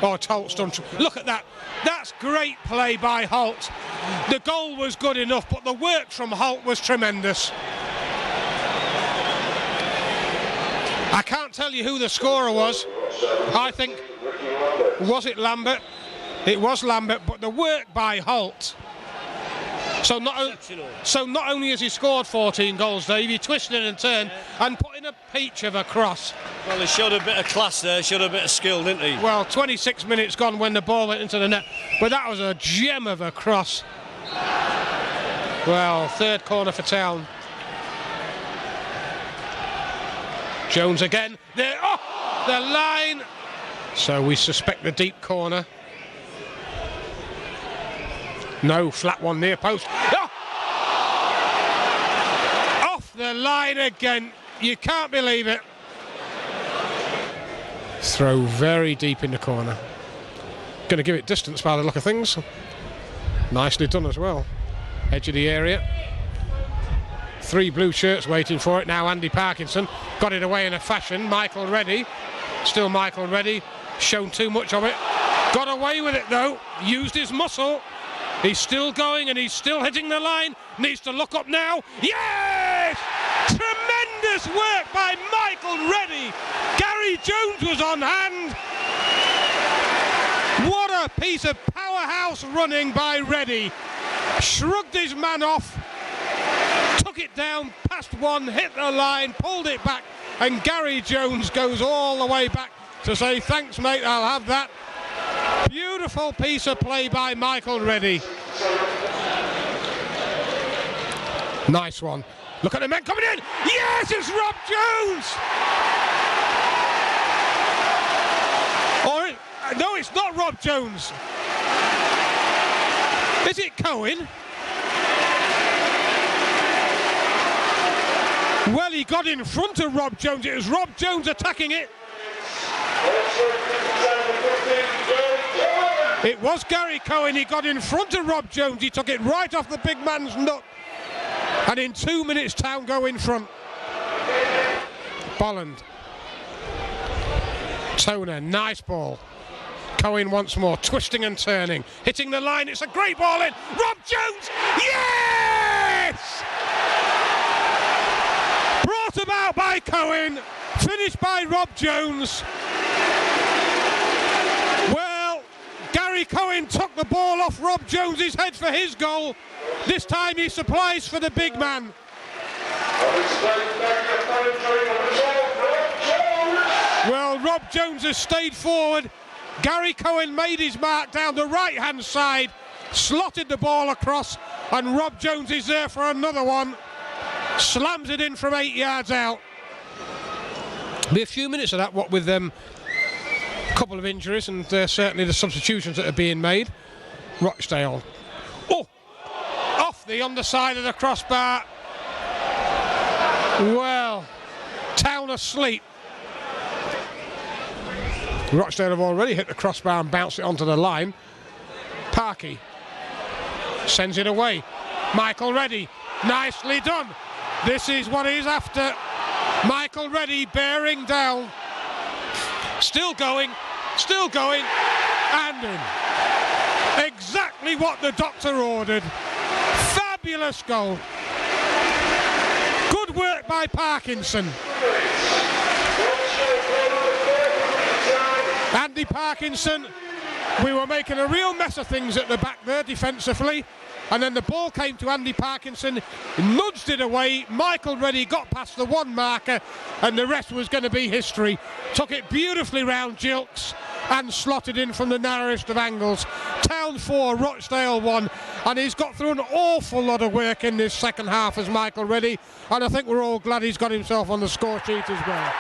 Oh, Holt's done. Look at that. That's great play by Holt. The goal was good enough, but the work from Holt was tremendous. I can't tell you who the scorer was. I think, was it Lambert? It was Lambert, but the work by Holt. So not only has he scored 14 goals, Dave, he twisted and turned and put in a peach of a cross. Well, he showed a bit of class there, showed a bit of skill, didn't he? Well, 26 minutes gone when the ball went into the net, but that was a gem of a cross. Well, third corner for Town. Jones again. There, oh, the line. So we suspect the deep corner. No, flat one near post. Oh! Off the line again. You can't believe it. Throw very deep in the corner. Going to give it distance by the look of things. Nicely done as well. Edge of the area. 3 blue shirts waiting for it now. Andy Parkinson got it away in a fashion. Michael Reddy. Still Michael Reddy. Shown too much of it. Got away with it though. Used his muscle. He's still going and he's still hitting the line. Needs to look up now. Yes! Tremendous work by Michael Reddy. Gary Jones was on hand. What a piece of powerhouse running by Reddy. Shrugged his man off. Took it down past one, hit the line, pulled it back, and Gary Jones goes all the way back to say, thanks mate, I'll have that. Beautiful piece of play by Michael Reddy. Nice one. Look at the men coming in. Yes, it's Rob Jones. Or no, it's not Rob Jones. Is it Cohen? Well, he got in front of Rob Jones. It was Rob Jones attacking it. It was Gary Cohen. He got in front of Rob Jones. He took it right off the big man's nut. And in 2 minutes, Town go in front. Bolland. Toner, nice ball. Cohen once more, twisting and turning. Hitting the line, it's a great ball in. Rob Jones, yes! Brought about by Cohen, finished by Rob Jones. Well, Gary Cohen took the ball off Rob Jones's head for his goal. This time he supplies for the big man. Well, Rob Jones has stayed forward. Gary Cohen made his mark down the right-hand side, slotted the ball across, and Rob Jones is there for another one. Slams it in from 8 yards out. Be a few minutes of that, what with a couple of injuries and certainly the substitutions that are being made. Rochdale. Oh! Off the underside of the crossbar. Well, Town asleep. Rochdale have already hit the crossbar and bounced it onto the line. Parky sends it away. Michael Reddy, nicely done. This is what he's after. Michael Reddy bearing down. Still going, and in. Exactly what the doctor ordered. Fabulous goal. Good work by Parkinson. Andy Parkinson, we were making a real mess of things at the back there defensively, and then the ball came to Andy Parkinson, nudged it away. Michael Reddy got past the one marker, and the rest was going to be history. Took it beautifully round Gilks and slotted in from the narrowest of angles. Town 4, Rochdale 1, and he's got through an awful lot of work in this second half as Michael Reddy, and I think we're all glad he's got himself on the score sheet as well.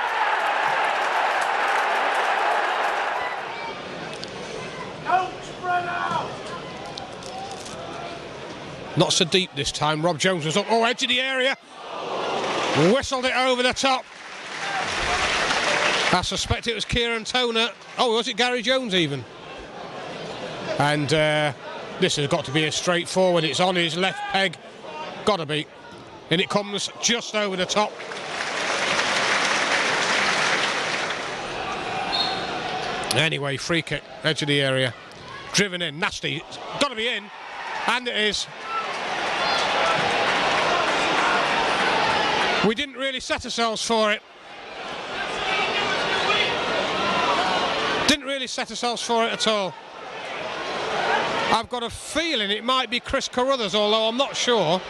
Not so deep this time. Rob Jones was up. Oh, edge of the area. Whistled it over the top. I suspect it was Kieran Toner. Oh, was it Gary Jones even? And this has got to be a straightforward. It's on his left peg. Gotta be. And it comes just over the top. Anyway, free kick. Edge of the area. Driven in. Nasty. It's got to be in. And it is. We didn't really set ourselves for it. Didn't really set ourselves for it at all. I've got a feeling it might be Chris Carruthers, although I'm not sure.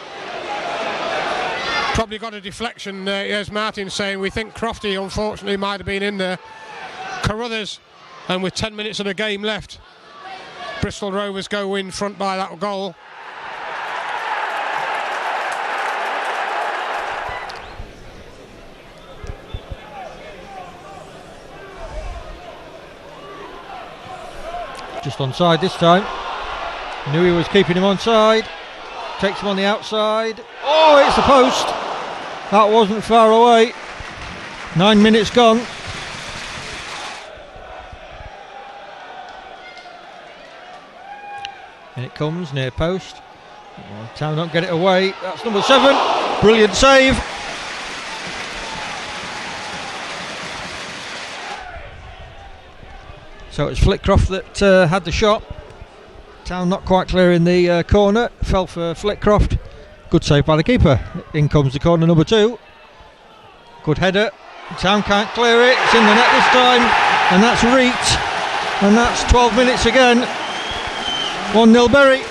Probably got a deflection. Here's Martin saying we think Crofty unfortunately might have been in there. Carruthers, and with 10 minutes of the game left, Bristol Rovers go in front by that goal. Just onside this time. Knew he was keeping him on side. Takes him on the outside. Oh, it's the post. That wasn't far away. 9 minutes gone. And it comes near post. Oh, Town don't get it away. That's number 7. Brilliant save. So it's Flitcroft that had the shot. Town not quite clear in the corner. Fell for Flitcroft. Good save by the keeper. In comes the corner number 2. Good header. Town can't clear it. It's in the net this time. And that's Reet. And that's 12 minutes again. 1-0 Bury.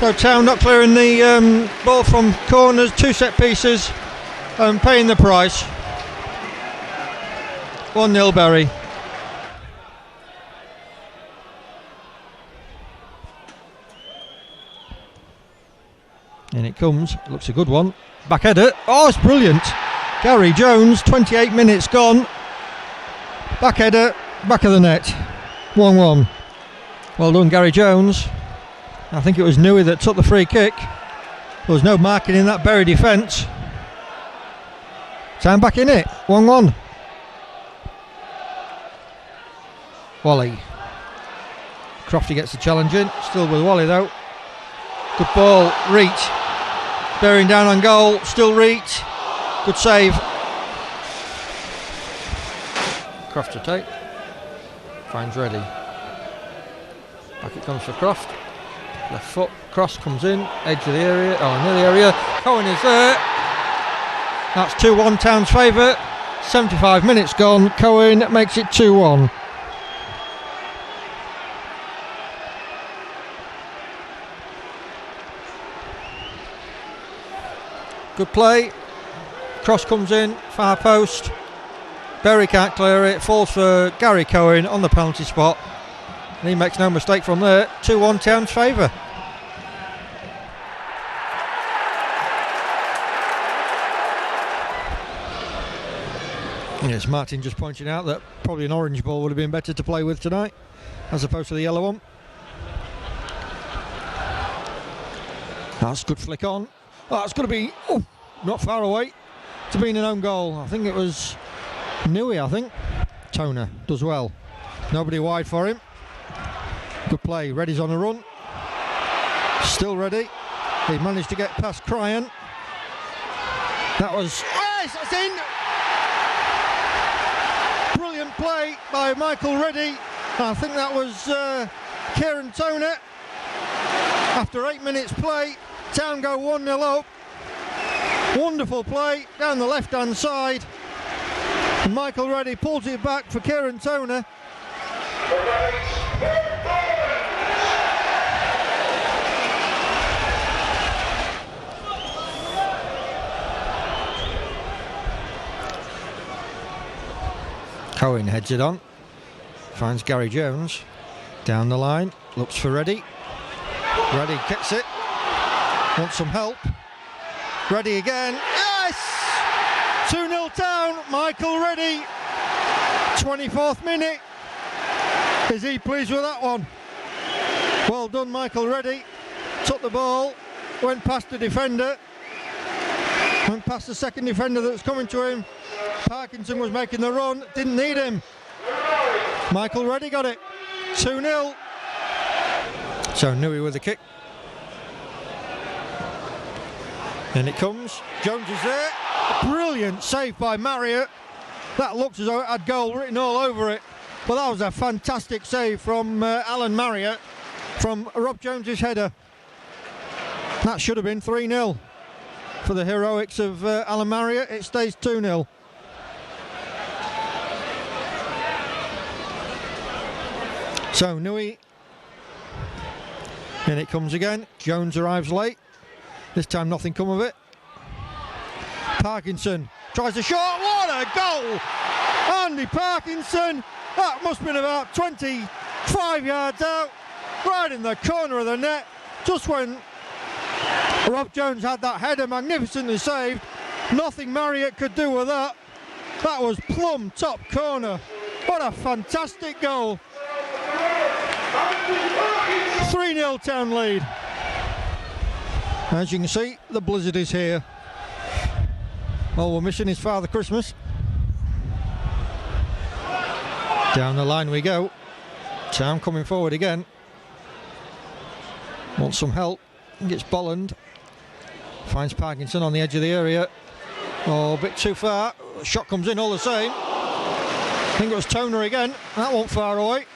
So Town not clearing the ball from corners, 2 set pieces, and paying the price. 1-0 Bury. And it comes, looks a good one. Back header, oh it's brilliant. Gary Jones, 28 minutes gone. Back header, back of the net. 1-1. Well done Gary Jones. I think it was Newey that took the free kick. There was no marking in that Bury defence. Town back in it, 1-1. Wally. Crofty gets the challenge in, still with Wally though. Good ball, Reach. Bearing down on goal, still Reach. Good save. Croft to take. Finds ready. Back it comes for Croft. Left foot, cross comes in, edge of the area, near the area. Cohen is there. That's 2-1 Town's favour. 75 minutes gone. Cohen makes it 2-1. Good play. Cross comes in, far post. Bury can't clear it. Falls for Gary Cohen on the penalty spot. And he makes no mistake from there. 2-1 Town's favour. Yes, Martin just pointing out that probably an orange ball would have been better to play with tonight as opposed to the yellow one. That's a good flick on. Oh, that's going to be not far away to being an own goal. I think it was Newey, I think. Toner does well. Nobody wide for him. Good play. Reddy's on a run. Still ready. He managed to get past Cryan. That was... Yes, that's in! Brilliant play by Michael Reddy. I think that was Kieran Toner. After 8 minutes play, Town go 1-0 up. Wonderful play down the left-hand side. And Michael Reddy pulls it back for Kieran Toner. Cohen heads it on, finds Gary Jones, down the line, looks for Reddy. Reddy kicks it, wants some help. Reddy again, yes! 2-0 Town, Michael Reddy, 24th minute. Is he pleased with that one? Well done Michael Reddy, took the ball, went past the defender, went past the second defender that's coming to him. Parkinson was making the run, didn't need him. Michael Reddy got it, 2-0. So Newey with the kick. And it comes, Jones is there. Brilliant save by Marriott. That looks as though it had goal written all over it. But that was a fantastic save from Alan Marriott from Rob Jones's header. That should have been 3-0. For the heroics of Alan Marriott, it stays 2-0. So Newey, and it comes again. Jones arrives late. This time nothing come of it. Parkinson tries a shot. What a goal! Andy Parkinson. That must have been about 25 yards out, right in the corner of the net. Just when Rob Jones had that header magnificently saved. Nothing Marriott could do with that. That was plumb top corner. What a fantastic goal. 3-0 Town lead. As you can see, the blizzard is here. Oh, we're missing his Father Christmas. Down the line we go. Town coming forward again. Wants some help. Gets Bolland. Finds Parkinson on the edge of the area. Oh, a bit too far. Shot comes in all the same. I think it was Toner again. That wasn't far away.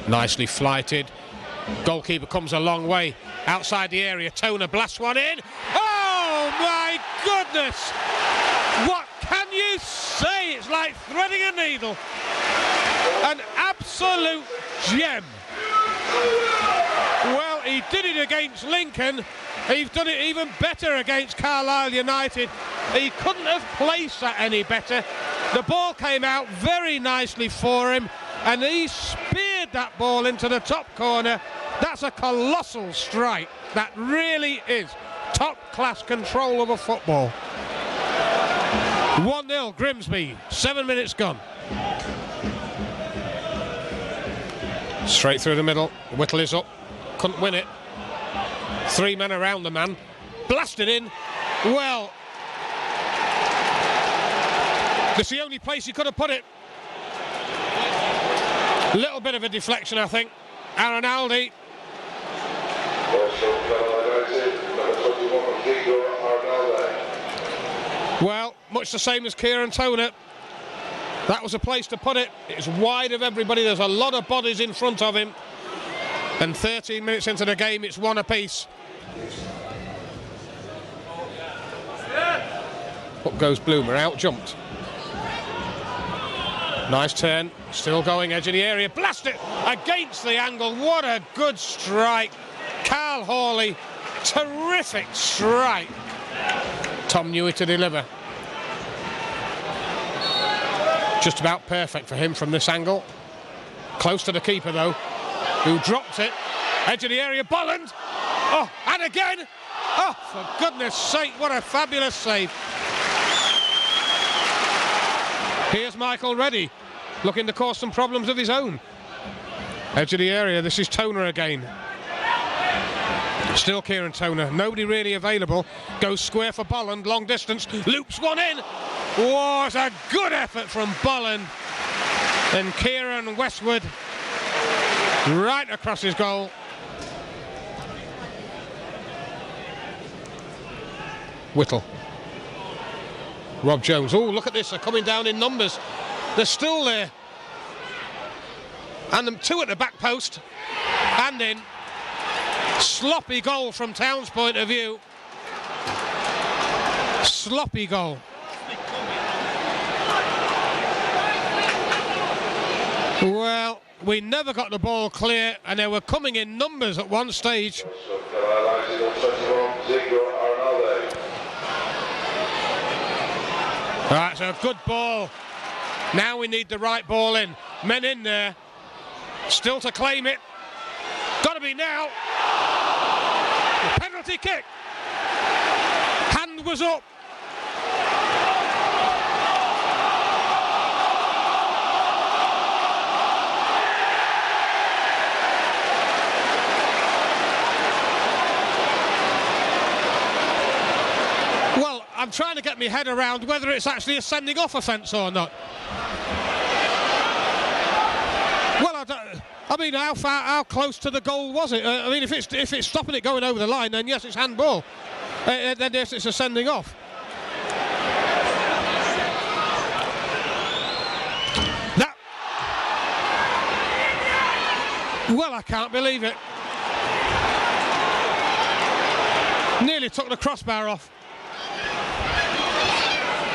Nicely flighted. Goalkeeper comes a long way outside the area. Toner blasts one in. Oh my goodness! What can you say? It's like threading a needle. An absolute gem. Well, he did it against Lincoln. He's done it even better against Carlisle United. He couldn't have placed that any better. The ball came out very nicely for him, and he speared that ball into the top corner. That's a colossal strike. That really is top-class control of a football. 1-0 Grimsby, 7 minutes gone. Straight through the middle. Whittle is up. Couldn't win it. 3 men around the man. Blasted in. Well, that's the only place he could have put it. Little bit of a deflection, I think. Aaron Aldi. Well, much the same as Kieran Toner. That was a place to put it. It's wide of everybody. There's a lot of bodies in front of him. And 13 minutes into the game, it's one apiece. Up goes Bloomer, out jumped. Nice turn, still going, edge of the area. Blast it against the angle. What a good strike. Carl Hawley, terrific strike. Tom Newey to deliver. Just about perfect for him from this angle. Close to the keeper though, who dropped it. Edge of the area, Bolland. Oh, and again. Oh, for goodness sake, what a fabulous save. Here's Michael Reddy, looking to cause some problems of his own. Edge of the area, this is Toner again. Still Kieran Toner, nobody really available. Goes square for Bolland, long distance, loops one in. Oh, it's a good effort from Bolland. And Kieran Westwood, right across his goal. Whittle. Rob Jones. Oh, look at this, they're coming down in numbers. They're still there. And them two at the back post. And in. Sloppy goal from Town's point of view. Sloppy goal. Well, we never got the ball clear, and they were coming in numbers at one stage. Right, so a good ball. Now we need the right ball in. Men in there. Still to claim it. Got to be now. Penalty kick. Hand was up. Well, I'm trying to get my head around whether it's actually a sending off offence or not. Well, I mean, how close to the goal was it? I mean, if it's stopping it going over the line, then yes, it's handball. Then yes, it's a sending off. That. Well, I can't believe it. Nearly took the crossbar off.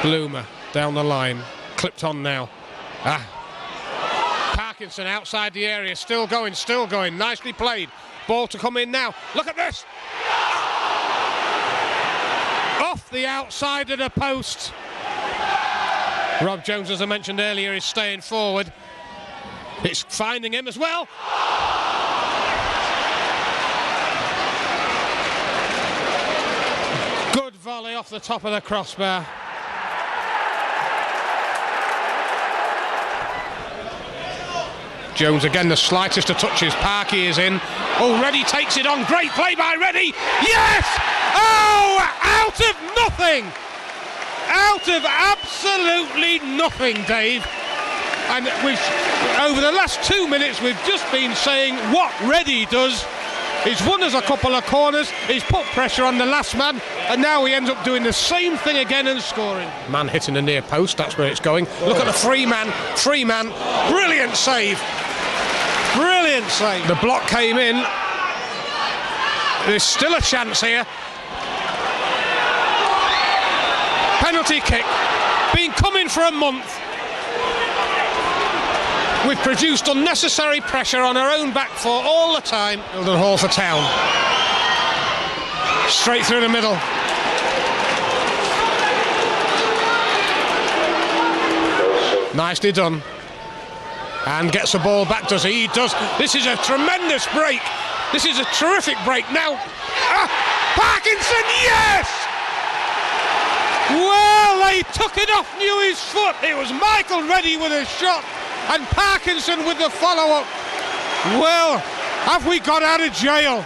Bloomer down the line, clipped on now. Parkinson outside the area, still going, nicely played. Ball to come in now, look at this! Off the outside of the post. Rob Jones, as I mentioned earlier, is staying forward. It's finding him as well. Good volley off the top of the crossbar. Jones again, the slightest of touches. Parky is in. Oh, Reddy takes it on. Great play by Reddy. Yes! Oh, out of nothing! Out of absolutely nothing, Dave. And over the last 2 minutes, we've just been saying what Reddy does. He's won us a couple of corners. He's put pressure on the last man. And now he ends up doing the same thing again and scoring. Man hitting the near post. That's where it's going. Look at the free man. Brilliant save. Brilliant save. The block came in. There's still a chance here. Penalty kick. coming for a month. We've produced unnecessary pressure on our own back four all the time. Eldon Hall for Town. Straight through the middle. Nicely done. And gets the ball back, does he? He does. This is a tremendous break. This is a terrific break. Now, Parkinson, yes! Well, they took it off Newey's foot. It was Michael Reddy with a shot and Parkinson with the follow-up. Well, have we got out of jail?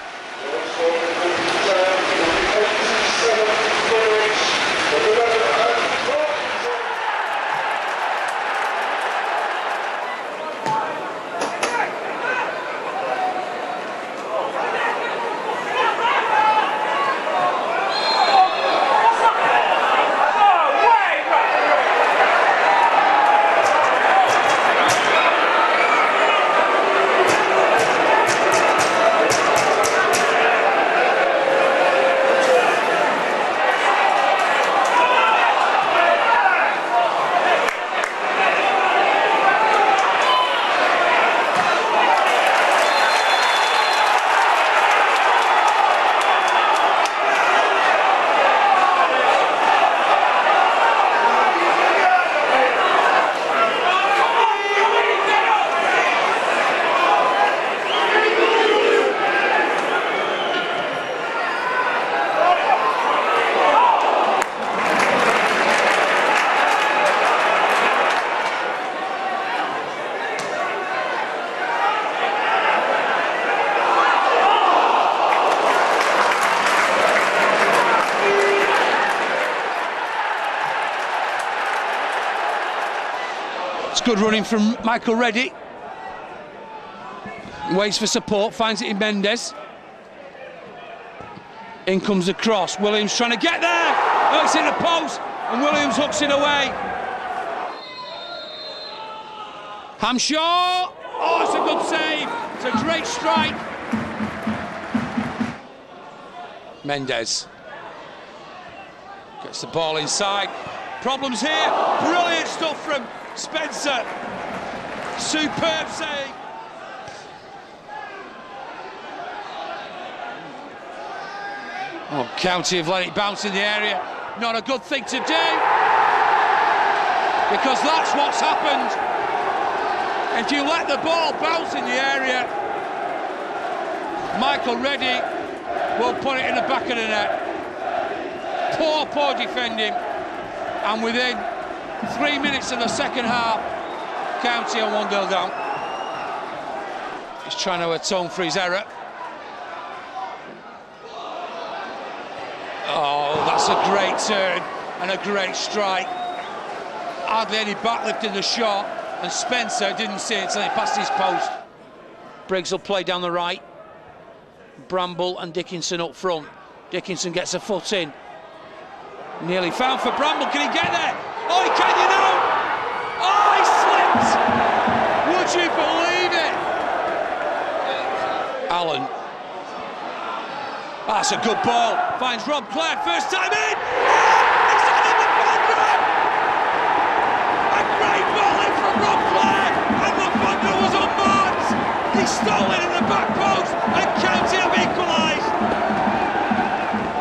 Good running from Michael Reddy. Waits for support, finds it in Mendes. In comes the cross. Williams trying to get there. Oh, it's in the post, and Williams hooks it away. Hamshaw. Oh, it's a good save. It's a great strike. Mendes gets the ball inside. Problems here. Brilliant stuff from Spencer. Superb save. Oh, County have let it bounce in the area. Not a good thing to do, because that's what's happened. If you let the ball bounce in the area, Michael Reddy will put it in the back of the net. Poor defending, and within 3 minutes of the second half, County are 1-0 down. He's trying to atone for his error. Oh, that's a great turn and a great strike. Hardly any backlift in the shot, and Spencer didn't see it until he passed his post. Briggs will play down the right. Bramble and Dickinson up front. Dickinson gets a foot in. Nearly found for Bramble. Can he get there? Oh, he can, you know! Oh, he slipped! Would you believe it? Allen. That's a good ball. Finds Rob Clare, first time in! Oh, it's on in the Fondra! A great ball in from Rob Clare, and the Fondra was unmarked! He stole it in the back post, and County have equalised!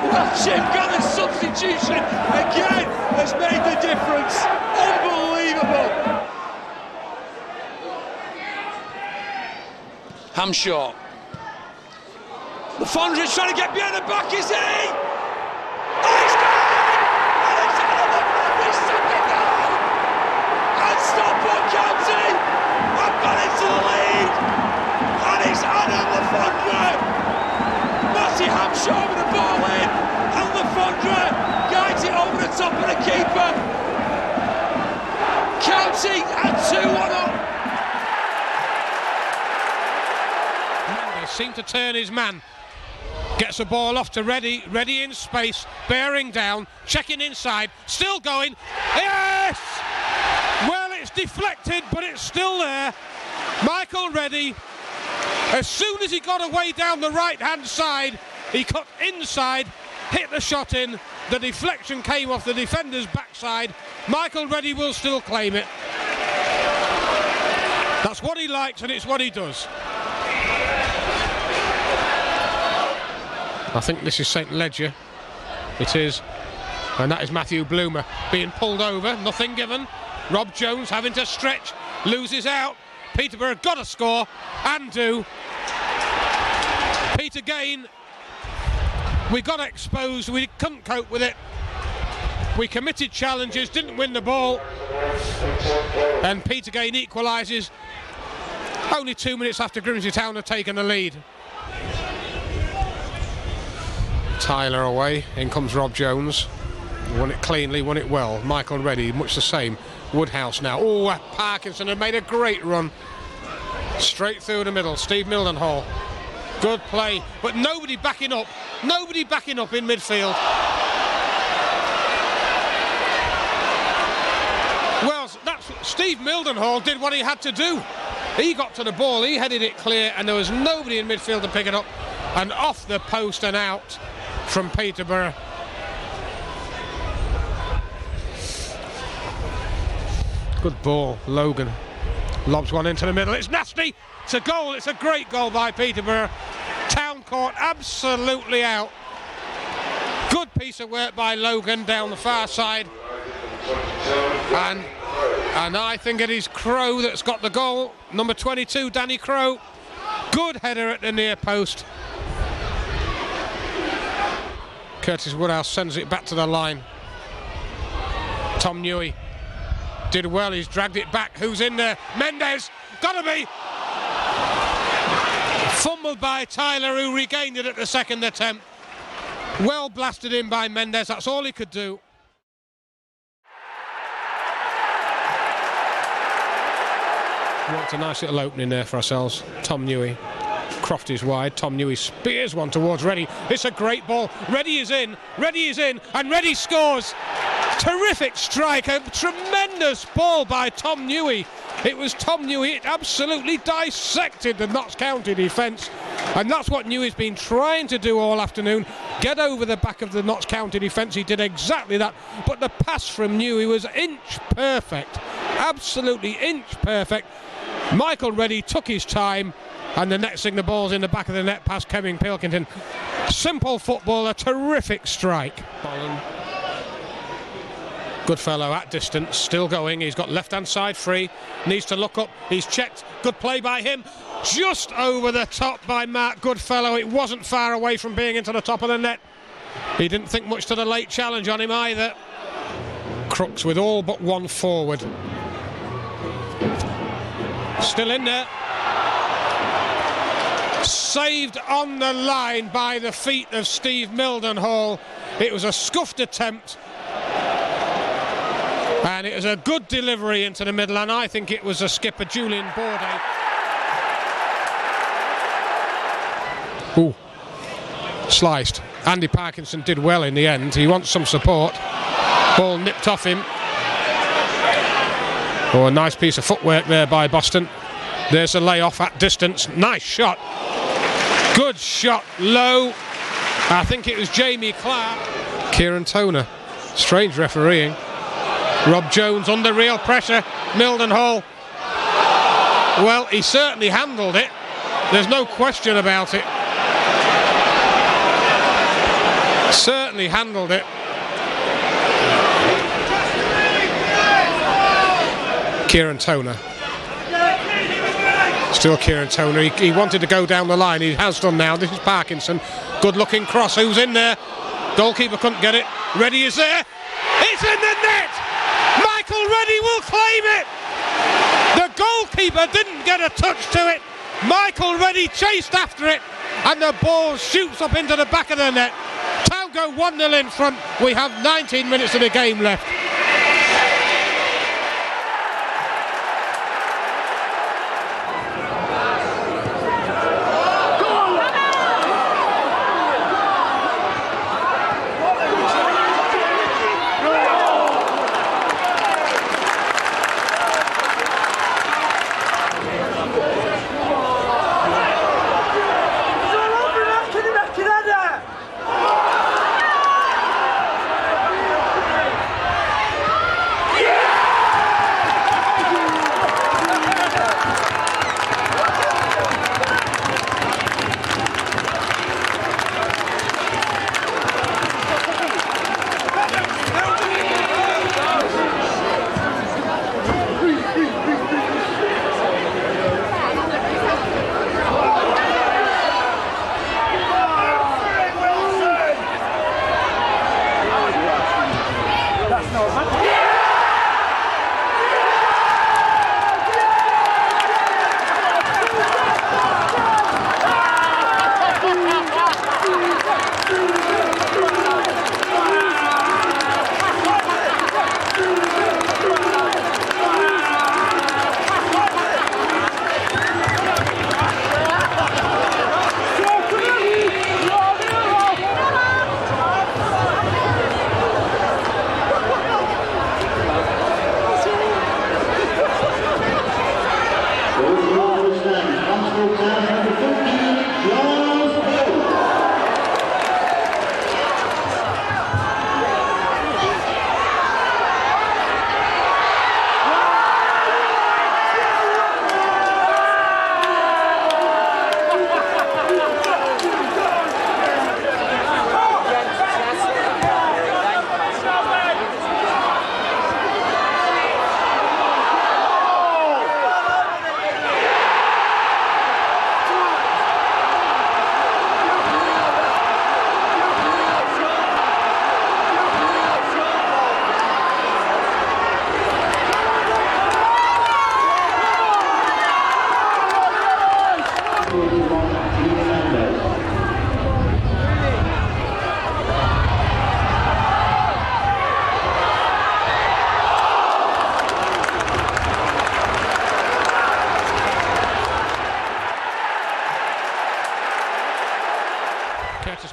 Well, Jim Gannon's substitution again has made the difference. Unbelievable. Hamshaw. The Fondra's trying to get behind the back, is he? Oh, he's gone! Alexander Lefebvre's second goal! And Stockport County have got into the lead! And it's Adam Lefondre! Matty Hamshaw with the ball in, and Lefondre guides it over the top of the keeper. County and 2-1 up. Mendes seemed to turn his man. Gets the ball off to Reddy. Reddy in space, bearing down, checking inside, still going. Yes! Well, it's deflected, but it's still there. Michael Reddy, as soon as he got away down the right-hand side, he cut inside, hit the shot in. The deflection came off the defender's backside. Michael Reddy will still claim it. That's what he likes and it's what he does. I think this is St Ledger. It is. And that is Matthew Bloomer being pulled over, nothing given. Rob Jones having to stretch, loses out. Peterborough got to score and do. Peter Gain, we got exposed, we couldn't cope with it. We committed challenges, didn't win the ball. And Peter Gain equalises only 2 minutes after Grimsby Town had taken the lead. Tyler away, in comes Rob Jones. Won it cleanly, won it well. Michael Reddy, much the same. Woodhouse now. Oh, Parkinson had made a great run. Straight through the middle. Steve Mildenhall. Good play, but nobody backing up. Nobody backing up in midfield. Well, that's Steve Mildenhall did what he had to do. He got to the ball, he headed it clear, and there was nobody in midfield to pick it up. And off the post and out from Peterborough. Good ball, Logan lobs one into the middle. It's nasty. It's a goal. It's a great goal by Peterborough. Town Court absolutely out. Good piece of work by Logan down the far side. And I think it is Crow that's got the goal. Number 22, Danny Crow. Good header at the near post. Curtis Woodhouse sends it back to the line. Tom Newey did well, he's dragged it back. Who's in there? Mendes, gotta be! Fumbled by Tyler, who regained it at the second attempt. Well blasted in by Mendes, that's all he could do. What a nice little opening there for ourselves. Tom Newey. Croft is wide. Tom Newey spears one towards Reddy. It's a great ball. Reddy is in, and Reddy scores. Terrific strike, a tremendous ball by Tom Newey. It was Tom Newey, it absolutely dissected the Notts County defence. And that's what Newey's been trying to do all afternoon. Get over the back of the Notts County defence. He did exactly that. But the pass from Newey was inch perfect. Absolutely inch perfect. Michael Reddy took his time. And the next thing, the ball's in the back of the net past Kevin Pilkington. Simple football, a terrific strike. Good fellow at distance, still going. He's got left-hand side free. Needs to look up. He's checked. Good play by him. Just over the top by Mark Goodfellow. It wasn't far away from being into the top of the net. He didn't think much to the late challenge on him either. Crooks with all but one forward. Still in there. Saved on the line by the feet of Steve Mildenhall. It was a scuffed attempt. And it was a good delivery into the middle, and I think it was a skipper, Julian Bordet. Ooh, sliced. Andy Parkinson did well in the end. He wants some support. Ball nipped off him. Oh, a nice piece of footwork there by Boston. There's a layoff at distance. Nice shot. Good shot, low. I think it was Jamie Clark. Kieran Toner. Strange refereeing. Rob Jones under real pressure. Mildenhall. Well, he certainly handled it. There's no question about it. Certainly handled it. Kieran Toner. Still Kieran Toner. He wanted to go down the line. He has done now. This is Parkinson. Good looking cross. Who's in there? Goalkeeper couldn't get it. Reddy is there. It's in the net. Michael Reddy will claim it. The goalkeeper didn't get a touch to it. Michael Reddy chased after it, and the ball shoots up into the back of the net. Town go 1-0 in front. We have 19 minutes of the game left.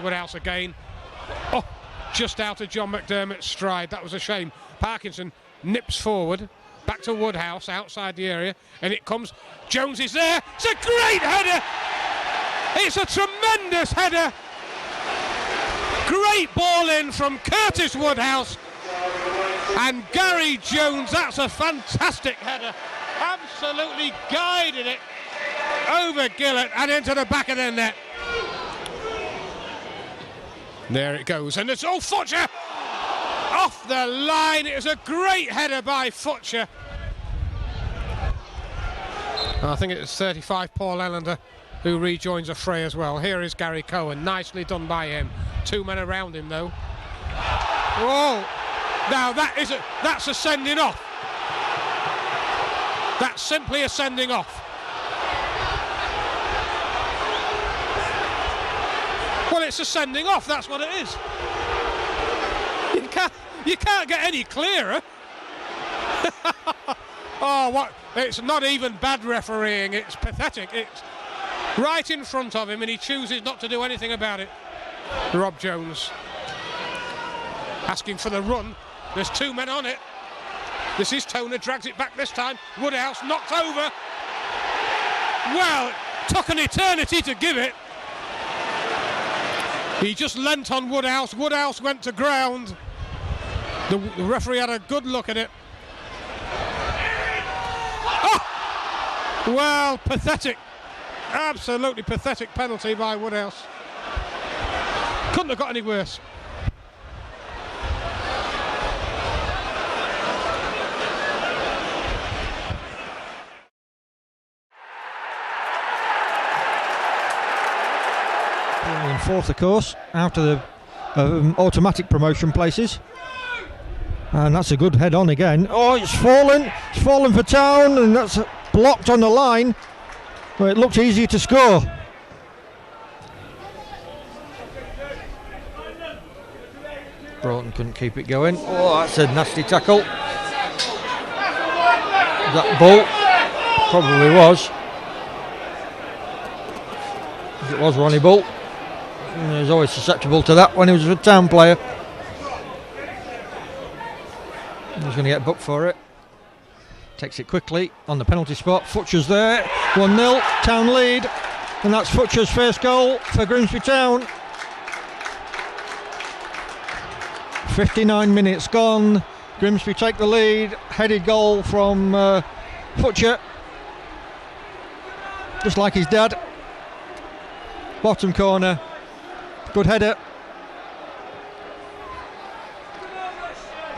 Woodhouse again. Oh, just out of John McDermott's stride. That was a shame. Parkinson nips forward, back to Woodhouse outside the area, and it comes. Jones is there. It's a great header. It's a tremendous header. Great ball in from Curtis Woodhouse and Gary Jones. That's a fantastic header. Absolutely guided it over Gillett and into the back of the net. There it goes, and it's Futcher off the line. It was a great header by Futcher. I think it's 35 Paul Ellender who rejoins the fray as well. Here is Gary Cohen, nicely done by him. 2 men around him though. Whoa! Now that's a sending off. That's simply a sending off. Well, it's a sending off, that's what it is. You can't get any clearer. Oh, what? It's not even bad refereeing, it's pathetic. It's right in front of him and he chooses not to do anything about it. Rob Jones asking for the run. There's 2 men on it. This is Toner, drags it back this time. Woodhouse knocked over. Well, it took an eternity to give it. He just leant on Woodhouse. Woodhouse went to ground. The referee had a good look at it. Oh! Well, pathetic. Absolutely pathetic penalty by Woodhouse. Couldn't have got any worse. In fourth, of course, out of the automatic promotion places. And that's a good head on again. Oh, it's fallen for Town, and that's blocked on the line. Well, it looked easy to score. Broughton couldn't keep it going. Oh, that's a nasty tackle. That Bull probably was. It was Ronnie Bull. He was always susceptible to that when he was a Town player. He was going to get booked for it. Takes it quickly on the penalty spot. Futcher's there. 1-0, Town lead. And that's Futcher's first goal for Grimsby Town. 59 minutes gone. Grimsby take the lead. Headed goal from Futcher. Just like his dad. Bottom corner. Good header.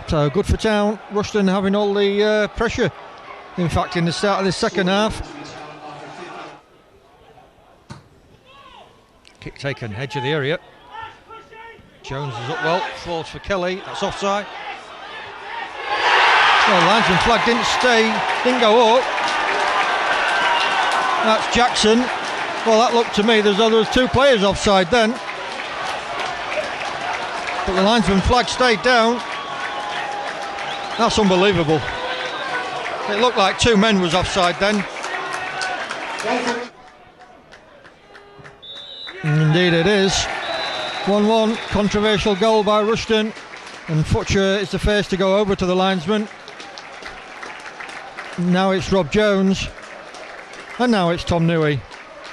So good for Town. Rushton having all the pressure. In fact, in the start of the second half. Kick taken, edge of the area. Jones is up well, falls for Kelly, that's offside. Well, linesman flag didn't go up. That's Jackson. Well, that looked to me as though there was 2 players offside then. But the linesman flag stayed down. That's unbelievable. It looked like 2 men was offside then. Indeed it is. 1-1, controversial goal by Rushton, and Futcher is the first to go over to the linesman. Now it's Rob Jones, and now it's Tom Newey.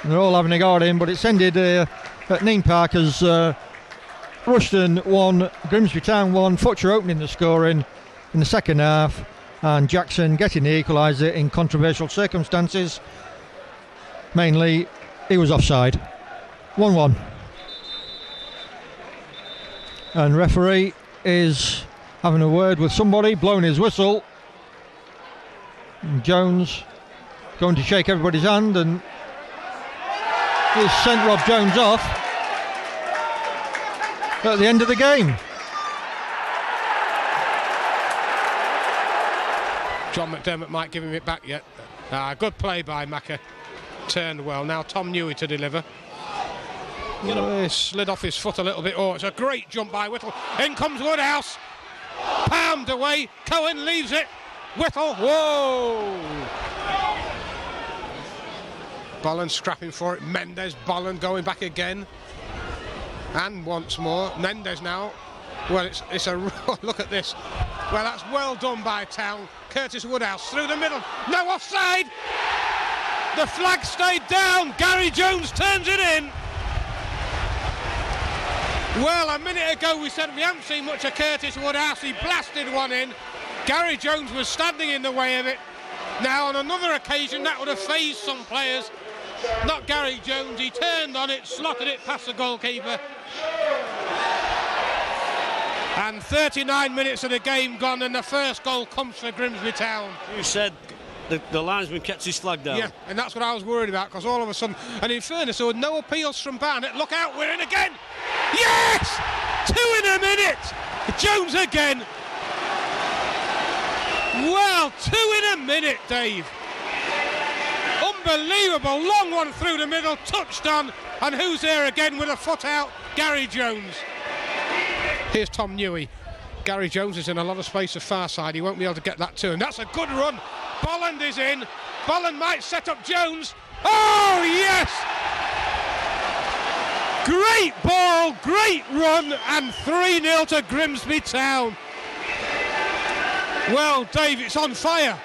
And they're all having a go at him, but it's ended at Neen Park as Rushton 1, Grimsby Town 1. Futcher opening the scoring in the second half, and Jackson getting the equaliser in controversial circumstances. Mainly, he was offside. 1-1. And referee is having a word with somebody, blowing his whistle. And Jones going to shake everybody's hand, and he's sent Rob Jones off at the end of the game. John McDermott might give him it back yet. Good play by Macca. Turned well. Now Tom Newey to deliver. He slid off his foot a little bit. Oh, it's a great jump by Whittle. In comes Woodhouse. Palmed away. Cohen leaves it. Whittle. Whoa! Bolland scrapping for it. Mendes, Bolland going back again. And once more. Mendes now. Well, it's a look at this. Well, that's well done by Town. Curtis Woodhouse through the middle. No offside. The flag stayed down. Gary Jones turns it in. Well, a minute ago we said we haven't seen much of Curtis Woodhouse. He blasted one in. Gary Jones was standing in the way of it. Now, on another occasion, that would have phased some players. Not Gary Jones. He turned on it, slotted it past the goalkeeper. And 39 minutes of the game gone, and the first goal comes for Grimsby Town. You said the linesman kept his flag down. Yeah, and that's what I was worried about, because all of a sudden, and in fairness, there were no appeals from Barnett. Look out, we're in again. Yes! 2 in a minute. Jones again. Well, 2 in a minute, Dave. Unbelievable. Long one through the middle, touched on, and who's there again with a foot out? Gary Jones. Here's Tom Newey. Gary Jones is in a lot of space to far side. He won't be able to get that to him. That's a good run. Bolland is in. Bolland might set up Jones. Oh, yes! Great ball, great run, and 3-0 to Grimsby Town. Well, Dave, it's on fire.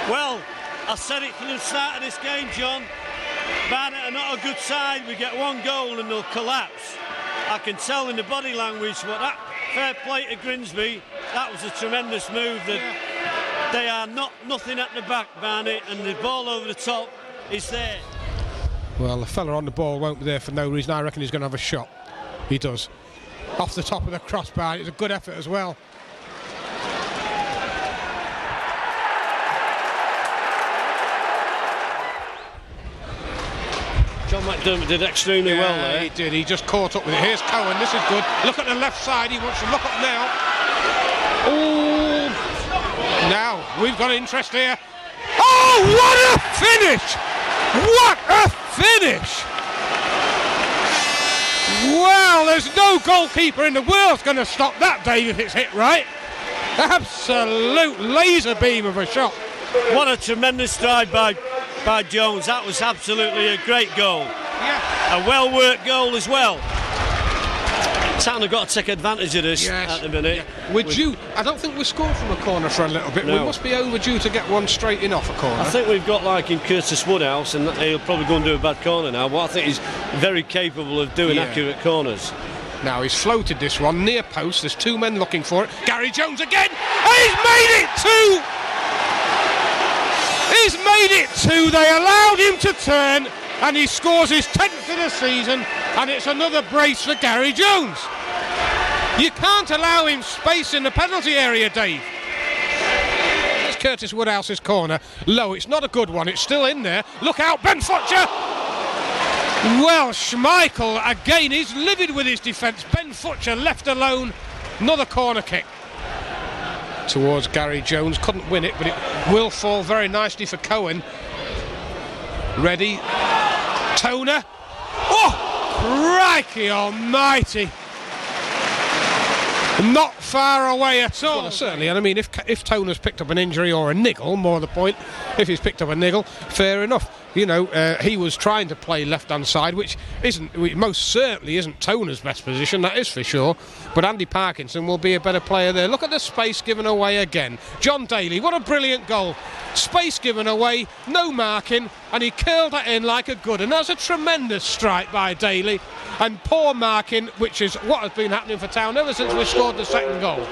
Well, I said it from the start of this game, John. Barnet are not a good side. We get one goal and they'll collapse. I can tell in the body language, but that fair play to Grimsby, that was a tremendous move. They are nothing at the back, Barnet, and the ball over the top is there. Well, the fella on the ball won't be there for no reason. I reckon he's going to have a shot. He does. Off the top of the crossbar. It's a good effort as well. John McDermott did extremely well there. He did. He just caught up with it. Here's Cohen. This is good. Look at the left side. He wants to look up now. Oh! Now, we've got interest here. Oh, what a finish! What a finish! Well, there's no goalkeeper in the world going to stop that, Dave, if it's hit right. Absolute laser beam of a shot. What a tremendous stride by Jones. That was absolutely a great goal. Yeah. A well-worked goal as well. Town have got to take advantage of this at the minute. Yeah. I don't think we scored from a corner for a little bit. No. We must be overdue to get one straight in off a corner. I think we've got like in Curtis Woodhouse, and he'll probably go and do a bad corner now, but I think he's very capable of doing accurate corners. Now he's floated this one near post. There's 2 men looking for it. Gary Jones again. He's made it 2. He's made it 2. They allowed him to turn, and he scores his 10th of the season, and it's another brace for Gary Jones. You can't allow him space in the penalty area, Dave. It's Curtis Woodhouse's corner. Low, it's not a good one. It's still in there. Look out, Ben Futcher. Well, Schmeichel, again, he's livid with his defence. Ben Futcher left alone. Another corner kick towards Gary Jones. Couldn't win it, but it will fall very nicely for Cohen. Ready. Toner. Oh, crikey almighty. Not far away at all. Well, certainly, and I mean, if Toner's picked up an injury or a niggle, more the point, if he's picked up a niggle, fair enough. You know, he was trying to play left-hand side, which most certainly isn't Toner's best position, that is for sure. But Andy Parkinson will be a better player there. Look at the space given away again. John Daly, what a brilliant goal. Space given away, no marking, and he curled that in like a good. And that's a tremendous strike by Daly. And poor marking, which is what has been happening for Town ever since we scored the second goal.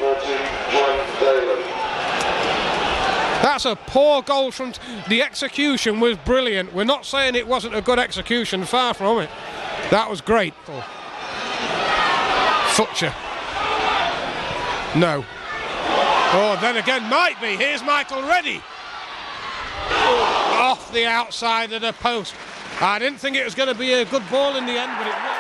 That's a poor goal from... The execution was brilliant. We're not saying it wasn't a good execution, far from it. That was great. Futcher. No. Oh, then again, might be. Here's Michael Reddy. Off the outside of the post. I didn't think it was going to be a good ball in the end, but it was.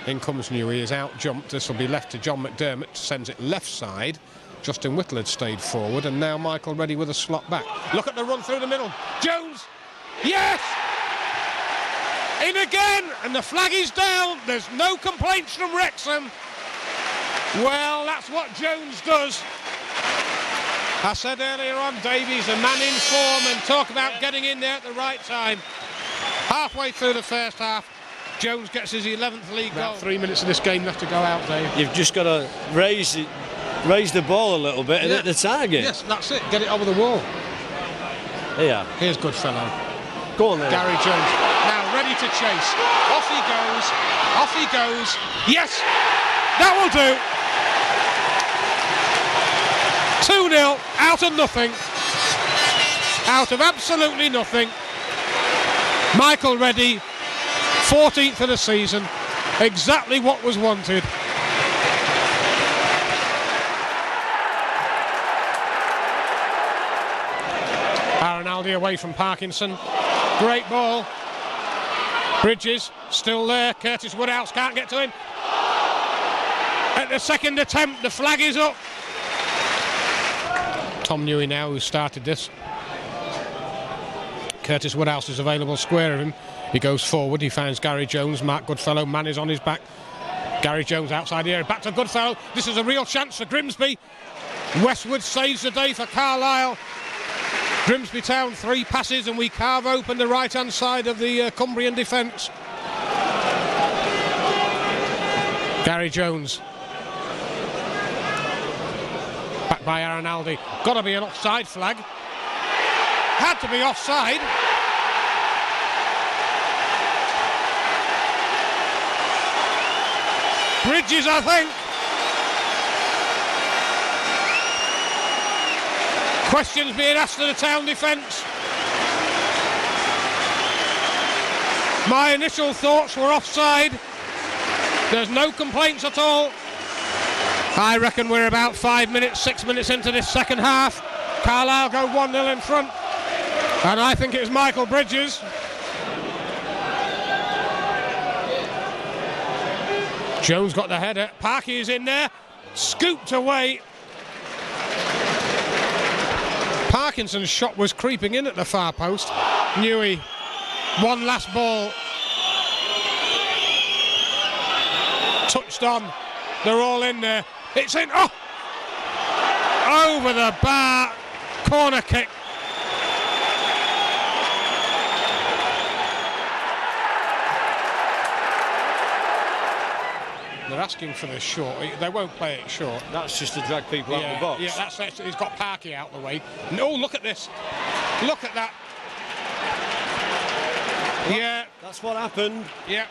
In comes Newey, is out jumped. This will be left to John McDermott, sends it left side. Justin Whittle had stayed forward, and now Michael Reddy with a slot back. Look at the run through the middle. Jones, yes! In again, and the flag is down. There's no complaints from Wrexham. Well, that's what Jones does. I said earlier on, Davies, a man in form, and talk about getting in there at the right time. Halfway through the first half, Jones gets his 11th league goal. About 3 minutes of this game left to go out, Dave. You've just got to raise the ball a little bit and hit the target. Yes, that's it. Get it over the wall. Here. Here's Goodfellow. Go on then. Gary Jones. Now ready to chase. Off he goes. Off he goes. Yes! That will do. 2-0 out of nothing. Out of absolutely nothing. Michael Reddy, 14th of the season. Exactly what was wanted. Rinaldi away from Parkinson. Great ball. Bridges still there. Curtis Woodhouse can't get to him. At the second attempt, the flag is up. Tom Newey now, who started this. Curtis Woodhouse is available square of him. He goes forward, he finds Gary Jones. Mark Goodfellow, man is on his back. Gary Jones outside the area, back to Goodfellow. This is a real chance for Grimsby. Westwood saves the day for Carlisle. Grimsby Town 3 passes and we carve open the right hand side of the Cumbrian defence. Gary Jones. Back by Rinaldi. Got to be an offside flag. Had to be offside. Bridges, I think. Questions being asked of the Town defence. My initial thoughts were offside. There's no complaints at all. I reckon we're about 5 minutes, 6 minutes into this second half. Carlisle go 1-0 in front. And I think it was Michael Bridges. Jones got the header. Parky is in there. Scooped away. Parkinson's shot was creeping in at the far post. Newey, one last ball. Touched on. They're all in there. It's in. Oh! Over the bar. Corner kick. They're asking for the short. They won't play it short. That's just to drag people out of the box. Yeah, that's it. He's got Parky out the way. No, look at this. Look at that. Well, yeah. That's what happened. Yeah.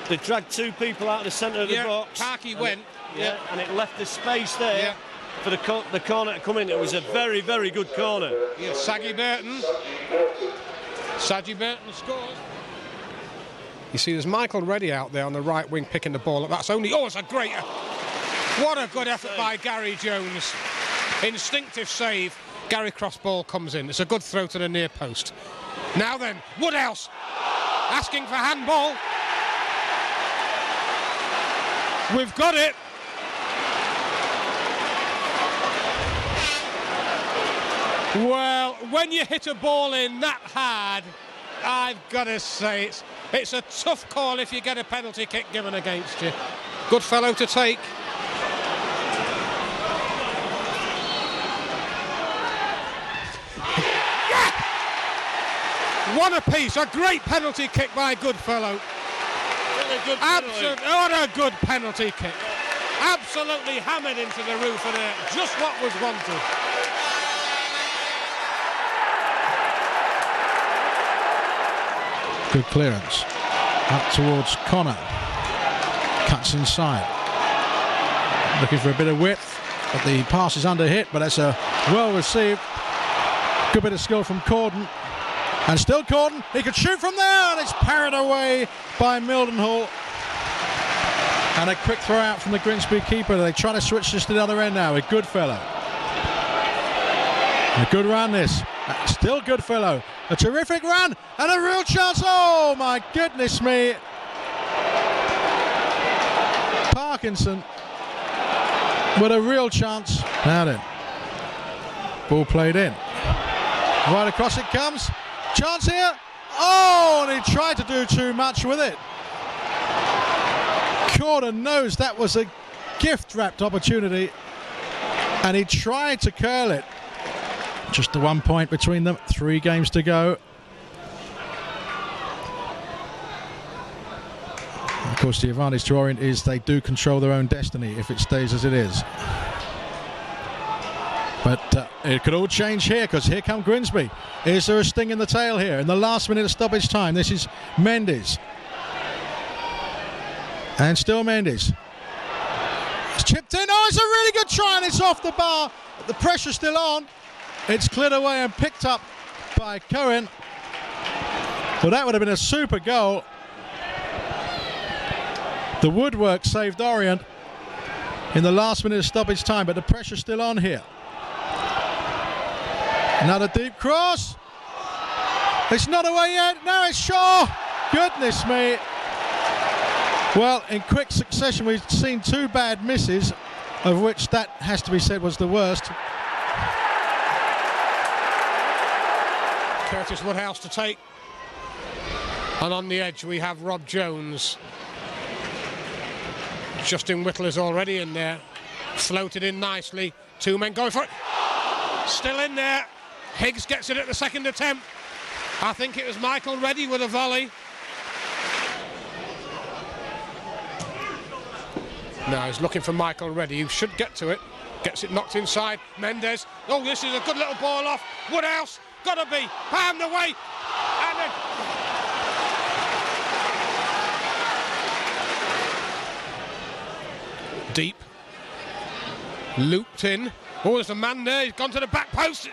They dragged 2 people out of the centre of the box. Parky went. And it left the space there for the corner to come in. It was a very, very good corner. Yeah, Saggy Burton. Saggy Burton scores. You see, there's Michael Reddy out there on the right wing picking the ball up. That's only... Oh, it's a great... What a good effort by Gary Jones. Instinctive save. Gary Cross ball comes in. It's a good throw to the near post. Now then, Woodhouse asking for handball. We've got it. Well, when you hit a ball in that hard, I've got to say it's a tough call if you get a penalty kick given against you. Good fellow to take. Yeah! One apiece. A great penalty kick by Goodfellow. What a good penalty kick. Absolutely hammered into the roof of it. Just what was wanted. Good clearance. Up towards Connor. Cuts inside. Looking for a bit of width, but the pass is under hit, but that's a well received. Good bit of skill from Corden. And still Corden. He could shoot from there, and it's parried away by Mildenhall. And a quick throw out from the Grimsby keeper. They try to switch this to the other end now with Goodfellow. A good run this. Still Goodfellow. A terrific run and a real chance. Oh my goodness me. Parkinson with a real chance. Now then. Ball played in. Right across it comes. Chance here. Oh, and he tried to do too much with it. Corden knows that was a gift-wrapped opportunity, and he tried to curl it. Just the 1 point between them, 3 games to go. Of course, the advantage to Orient is they do control their own destiny if it stays as it is. But it could all change here, because here come Grimsby. Is there a sting in the tail here in the last minute of stoppage time? This is Mendes. And still Mendes. It's chipped in. Oh, it's a really good try, and it's off the bar. The pressure's still on. It's cleared away and picked up by Cohen. Well, that would have been a super goal. The woodwork saved Orient in the last minute of stoppage time, but the pressure's still on here. Another deep cross. It's not away yet. No, it's Shaw. Goodness me. Well, in quick succession, we've seen 2 bad misses, of which that has to be said was the worst. Curtis Woodhouse to take. And on the edge we have Rob Jones. Justin Whittle is already in there. Floated in nicely. 2 men going for it. Still in there. Higgs gets it at the second attempt. I think it was Michael Reddy with a volley. Now he's looking for Michael Reddy, who should get to it. Gets it knocked inside. Mendes. Oh, this is a good little ball off. Woodhouse. Gotta be. Palmed away. And then... deep. Looped in. Oh, there's a man there. He's gone to the back post.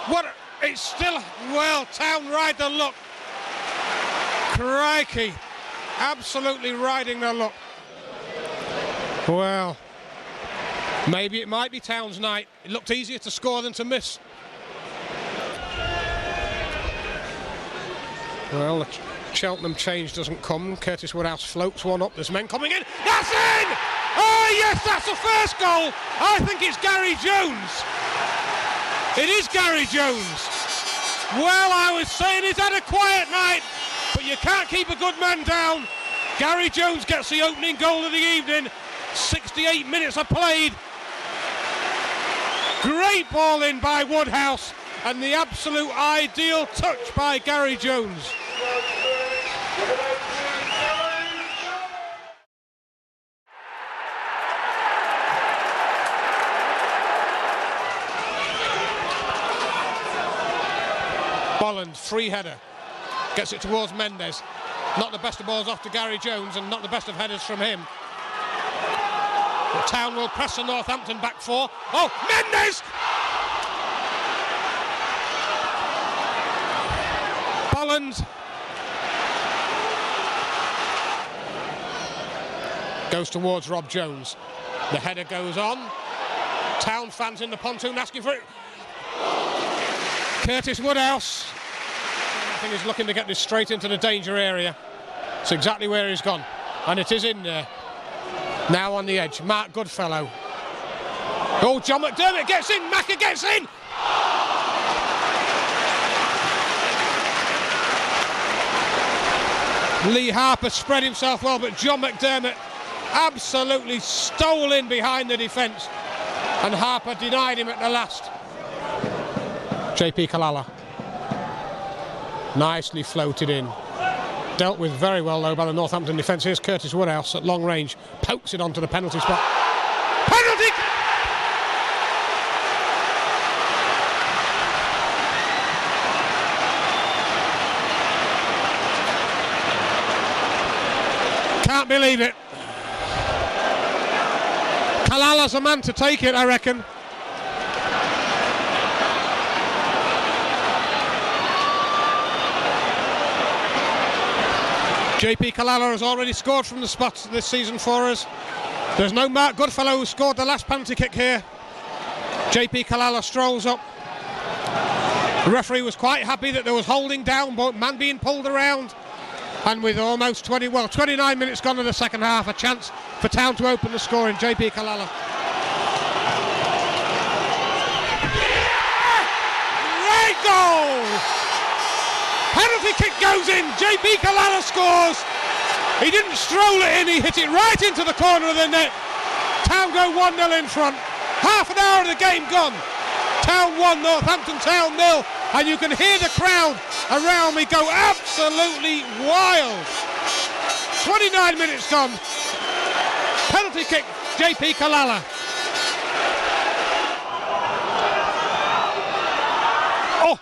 What? It's still, well, Town ride the luck. Crikey. Absolutely riding the luck. Well, maybe it might be Town's night. It looked easier to score than to miss. Well, the Cheltenham change doesn't come. Curtis Woodhouse floats one up. There's men coming in. That's in! Oh, yes, that's the first goal. I think it's Gary Jones. It is Gary Jones. Well, I was saying he's had a quiet night, but you can't keep a good man down. Gary Jones gets the opening goal of the evening. 68 minutes are played. Great ball in by Woodhouse, and the absolute ideal touch by Gary Jones. Bolland, free header, gets it towards Mendes. Not the best of balls off to Gary Jones, and not the best of headers from him. The Town will press the Northampton back 4. Oh, Mendes! Bolland goes towards Rob Jones. The header goes on. Town fans in the pontoon asking for it. Curtis Woodhouse, I think he's looking to get this straight into the danger area. It's exactly where he's gone, and it is in there. Now on the edge, Mark Goodfellow. Oh, John McDermott gets in, Macca gets in! Lee Harper spread himself well, but John McDermott absolutely stole in behind the defence, and Harper denied him at the last. JP Kalala, nicely floated in. Dealt with very well though by the Northampton defence. Here's Curtis Woodhouse at long range, pokes it onto the penalty spot. Penalty! Can't believe it. Kalala's a man to take it, I reckon. JP Kalala has already scored from the spot this season for us. There's no Mark Goodfellow who scored the last penalty kick here. JP Kalala strolls up. The referee was quite happy that there was holding down, but man being pulled around. And with almost 29 minutes gone in the second half, a chance for Town to open the score in JP Kalala. Great goal! Penalty kick goes in, JP Kalala scores. He didn't stroll it in, he hit it right into the corner of the net. Town go 1-0 in front. Half an hour of the game gone. Town 1, Northampton Town 0. And you can hear the crowd around me go absolutely wild. 29 minutes gone. Penalty kick, JP Kalala. Oh!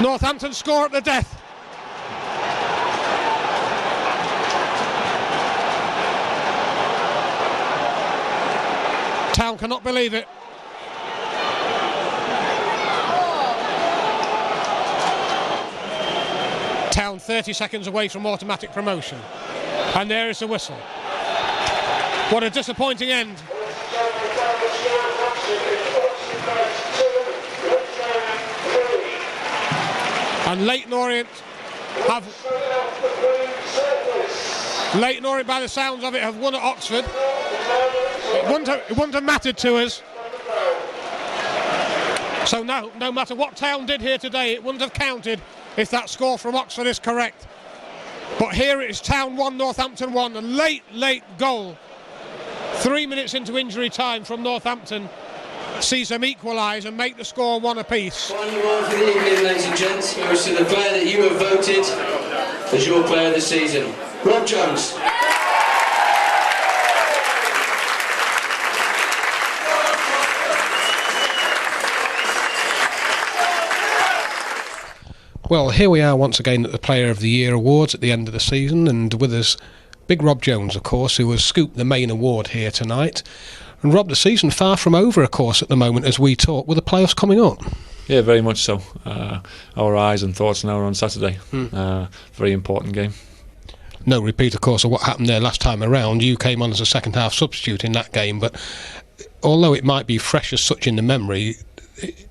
Northampton score at the death. Town cannot believe it. Town 30 seconds away from automatic promotion. And there is the whistle. What a disappointing end And Leyton Orient by the sounds of it, have won at Oxford. It wouldn't have mattered to us. So no matter what Town did here today, it wouldn't have counted if that score from Oxford is correct. But here it is, Town 1, Northampton 1. A late goal, 3 minutes into injury time from Northampton, sees them equalise and make the score 1 apiece. Final one for the evening, ladies and gents, goes to the player that you have voted as your player of the season, Rob Jones. Well, here we are once again at the Player of the Year Awards at the end of the season, and with us, big Rob Jones, of course, who has scooped the main award here tonight. And Rob, the season far from over, of course, at the moment as we talk, with the playoffs coming up. Yeah, very much so. Our eyes and thoughts now are on Saturday. Very important game. No repeat, of course, of what happened there last time around. You came on as a second half substitute in that game, but although it might be fresh as such in the memory,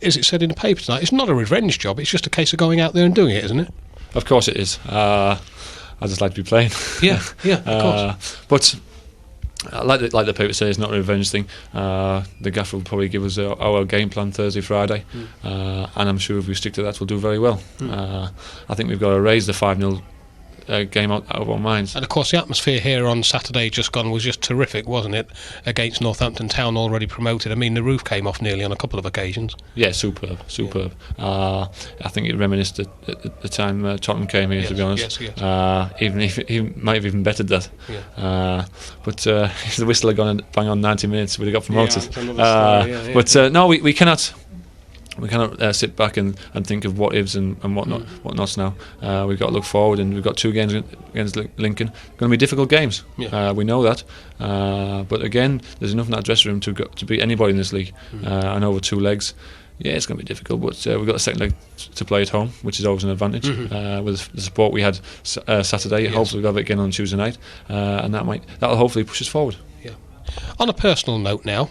as it said in the paper tonight, it's not a revenge job, it's just a case of going out there and doing it, isn't it? Of course it is. I just like to be playing. Yeah, of course. But like the paper says, it's not a revenge thing. The gaffer will probably give us our game plan Thursday, Friday, and I'm sure if we stick to that, we'll do very well. I think we've got to raise the 5-0 game out of our minds. And of course the atmosphere here on Saturday just gone was just terrific, wasn't it, against Northampton Town, already promoted. I mean, the roof came off nearly on a couple of occasions. Yeah, superb. I think it reminisced at the time Tottenham came here, to be honest. Even if he might have even bettered that. But if the whistle had gone and bang on 90 minutes, we'd have got promoted. But no, we cannot. We cannot sit back and think of what ifs and whatnots now. We've got to look forward, and we've got 2 games against Lincoln. Going to be difficult games. We know that. But again, there's enough in that dressing room to beat anybody in this league. And over 2 legs, yeah, it's going to be difficult. But we've got a second leg to play at home, which is always an advantage. With the support we had Saturday, hopefully we'll have it again on Tuesday night, and that'll hopefully push us forward. Yeah. On a personal note now,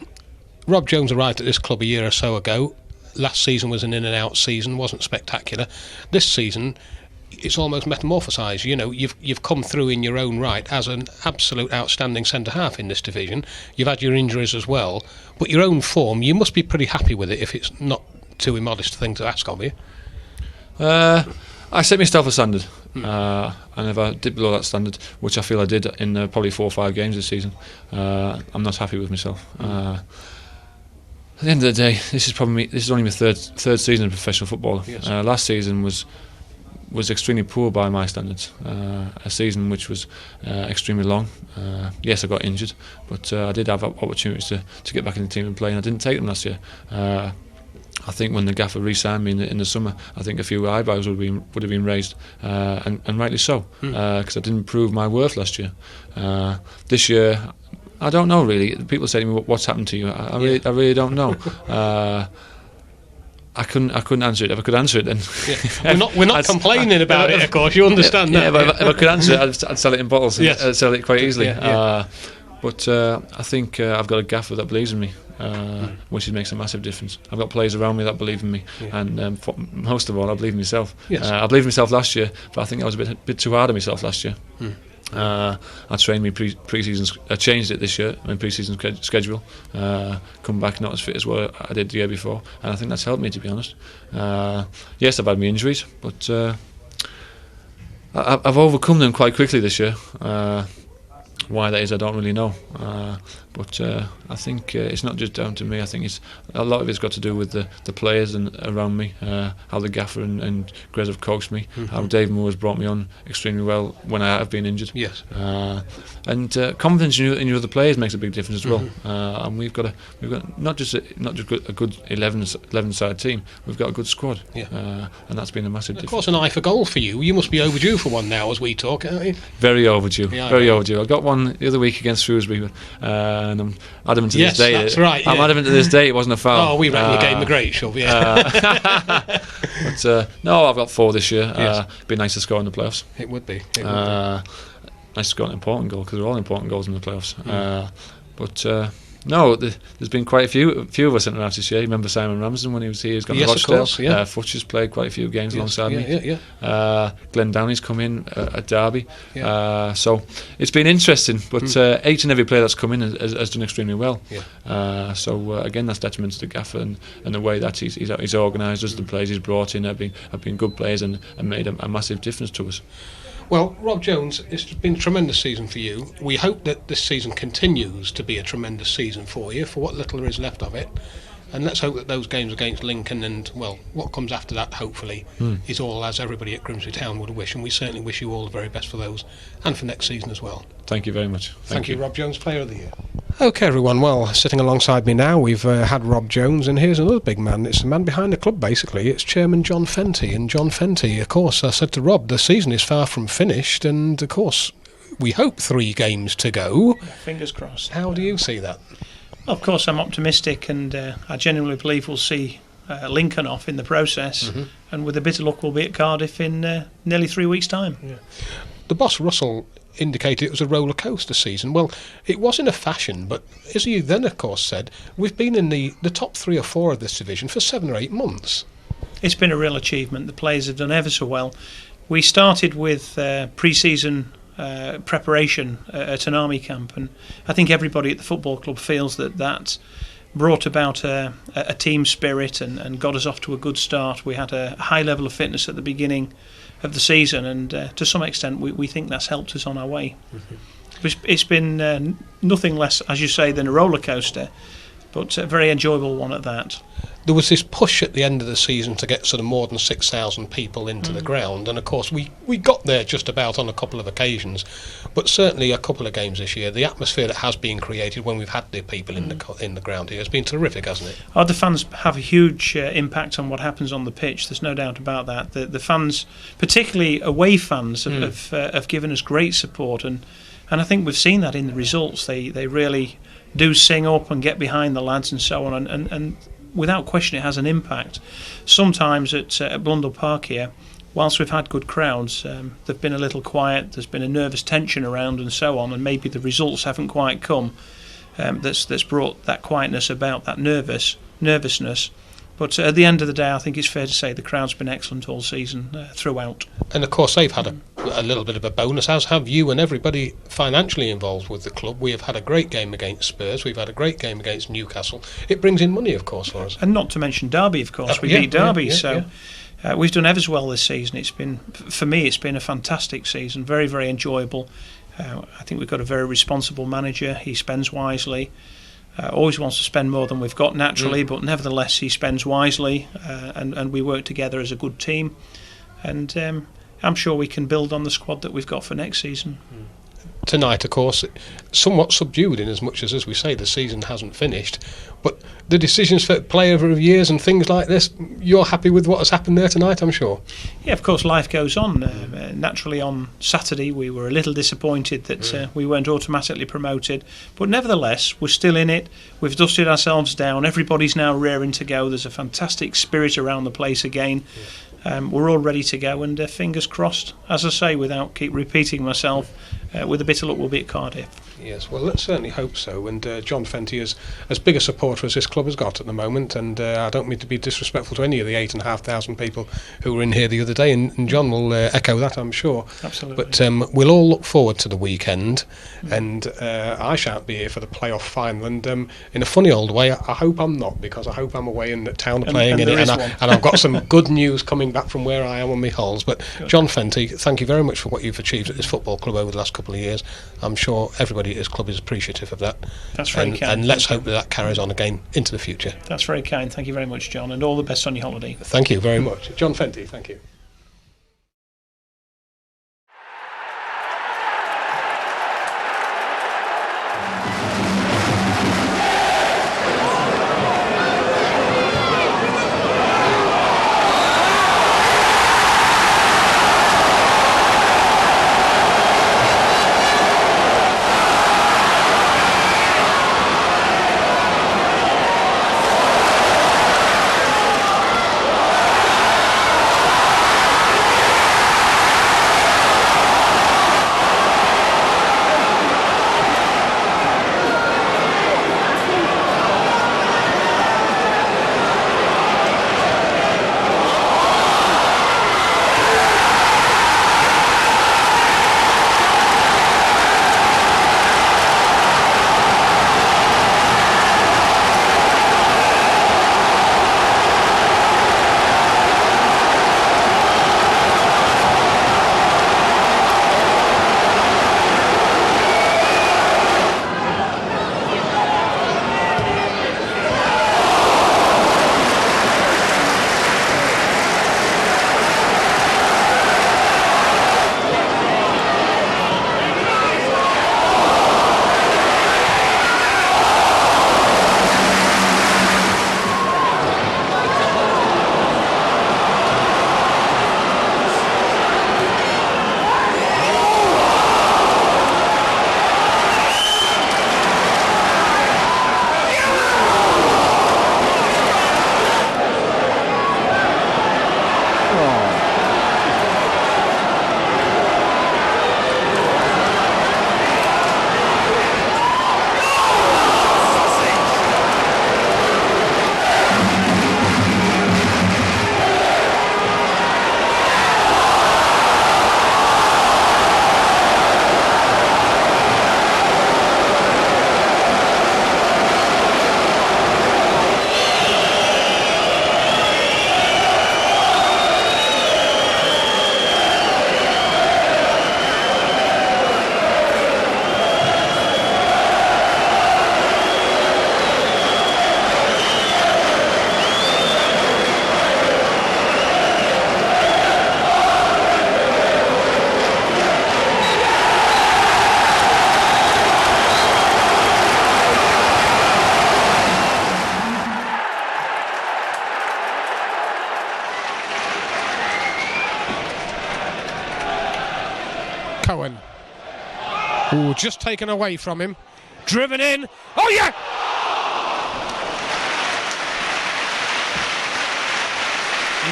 Rob Jones arrived at this club a year or so ago. Last season was an in and out season, wasn't spectacular. This season, it's almost metamorphosised. You know, you've come through in your own right as an absolute outstanding centre half in this division. You've had your injuries as well, but your own form, you must be pretty happy with it, if it's not too immodest a thing to ask of you. I set myself a standard, and if I did below that standard, which I feel I did in probably 4 or 5 games this season, I'm not happy with myself. At the end of the day, this is only my third season of professional football. Last season was extremely poor by my standards. A season which was extremely long. Yes, I got injured, but I did have opportunities to get back in the team and play, and I didn't take them last year. I think when the gaffer re-signed me in the summer, I think a few eyebrows would have been raised, and rightly so, because I didn't prove my worth last year. This year, I don't know really. People say to me, "What's happened to you?" I really don't know. I couldn't answer it. If I could answer it, then we're not complaining about it. Of course, you understand that. Yeah, but if I could answer it, I'd sell it in bottles. I'd sell it quite easily. But I think I've got a gaffer that believes in me, which makes a massive difference. I've got players around me that believe in me, and most of all, I believe in myself. I believed in myself last year, but I think I was a bit too hard on myself last year. I trained me pre-season. I changed it this year in pre-season schedule. Come back not as fit as what I did the year before, and I think that's helped me, to be honest. Yes, I've had my injuries, but I've overcome them quite quickly this year. Why that is, I don't really know. But I think it's not just down to me. I think a lot of it's got to do with the players and around me, how the gaffer and Grez have coached me, how Dave Moore has brought me on extremely well when I have been injured. Yes. And confidence in your other players makes a big difference as well. And we've got not just a good 11-side team. We've got a good squad. And that's been a massive difference. Of course, an eye for goal for you. You must be overdue for one now as we talk, aren't you? Very overdue. Very overdue. I got one the other week against Shrewsbury, and I'm adamant to this day. That's right. I'm adamant to this day it wasn't a foul. Oh, we ran the game a great shove, But no, I've got 4 this year. It'd be nice to score in the playoffs. It would be. Nice to score an important goal, because they're all important goals in the playoffs. But No, there's been quite a few of us in the half this year. You remember Simon Ramsden when he was here? He's gone to Rochdale. Of course, yeah. Futcher's played quite a few games alongside me. Yeah. Glenn Downey's come in at Derby. Yeah. So it's been interesting, but each and every player that's come in has done extremely well. Yeah. So again, that's detriment to the gaffer and the way that he's organised us. The players he's brought in have been good players and made a massive difference to us. Well, Rob Jones, it's been a tremendous season for you. We hope that this season continues to be a tremendous season for you, for what little there is left of it. And let's hope that those games against Lincoln and, well, what comes after that, hopefully, is all as everybody at Grimsby Town would wish. And we certainly wish you all the very best for those and for next season as well. Thank you very much. Thank you, Rob Jones, Player of the Year. OK, everyone, well, sitting alongside me now, we've had Rob Jones, and here's another big man. It's the man behind the club, basically. It's Chairman John Fenty. And John Fenty, of course, I said to Rob, the season is far from finished, and, of course, we hope 3 games to go. Fingers crossed. How do you see that? Well, of course, I'm optimistic, and I genuinely believe we'll see Lincoln off in the process, and with a bit of luck, we'll be at Cardiff in nearly 3 weeks' time. Yeah. The boss, Russell, indicated it was a roller coaster season. Well, it was in a fashion, but as you then, of course, said, we've been in the top 3 or 4 of this division for 7 or 8 months. It's been a real achievement. The players have done ever so well. We started with pre-season preparation at an army camp, and I think everybody at the football club feels that brought about a team spirit and got us off to a good start. We had a high level of fitness at the beginning of the season, and to some extent we think that's helped us on our way. It's been nothing less, as you say, than a roller coaster, but a very enjoyable one at that. There was this push at the end of the season to get sort of more than 6,000 people into the ground, and of course we got there just about on a couple of occasions, but certainly a couple of games this year, the atmosphere that has been created when we've had the people in the ground here has been terrific, hasn't it? The fans have a huge impact on what happens on the pitch, there's no doubt about that. The fans, particularly away fans, have given us great support, and I think we've seen that in the results. They really do sing up and get behind the lads and so on, and without question it has an impact. Sometimes at Blundell Park here, whilst we've had good crowds, they've been a little quiet, there's been a nervous tension around and so on, and maybe the results haven't quite come. That's brought that quietness about, that nervousness. But at the end of the day, I think it's fair to say the crowd's been excellent all season throughout. And of course they've had a little bit of a bonus, as have you and everybody financially involved with the club. We have had a great game against Spurs, we've had a great game against Newcastle. It brings in money, of course, for us. And not to mention Derby, of course. We beat Derby, we've done ever so well this season. It's been, for me, it's been a fantastic season, very, very enjoyable. I think we've got a very responsible manager. He spends wisely. Always wants to spend more than we've got naturally, but nevertheless he spends wisely, and we work together as a good team, and I'm sure we can build on the squad that we've got for next season. Tonight, of course, somewhat subdued in as much as we say, the season hasn't finished, but the decisions for player of years and things like this, you're happy with what has happened there tonight, I'm sure? Yeah, of course, life goes on. Naturally, on Saturday we were a little disappointed that we weren't automatically promoted, but nevertheless we're still in it. We've dusted ourselves down, everybody's now raring to go, there's a fantastic spirit around the place again. We're all ready to go, and fingers crossed, as I say, without keep repeating myself, with a bit of luck we'll be at Cardiff. Yes, well, let's certainly hope so. And John Fenty is as big a supporter as this club has got at the moment, and I don't mean to be disrespectful to any of the 8,500 people who were in here the other day, and John will echo that, I'm sure. Absolutely. But we'll all look forward to the weekend, and I shan't be here for the playoff final, and in a funny old way, I hope I'm not, because I hope I'm away and that Town are playing in it, and I've got some good news coming back from where I am on my halls. But John Fenty, thank you very much for what you've achieved at this football club over the last couple of years. I'm sure everybody at this club is appreciative of that. That's very kind. And let's hope that carries on again into the future. That's very kind. Thank you very much, John, and all the best on your holiday. Thank you very much. John Fenty, thank you. Cohen. Ooh, just taken away from him. Driven in. Oh, yeah!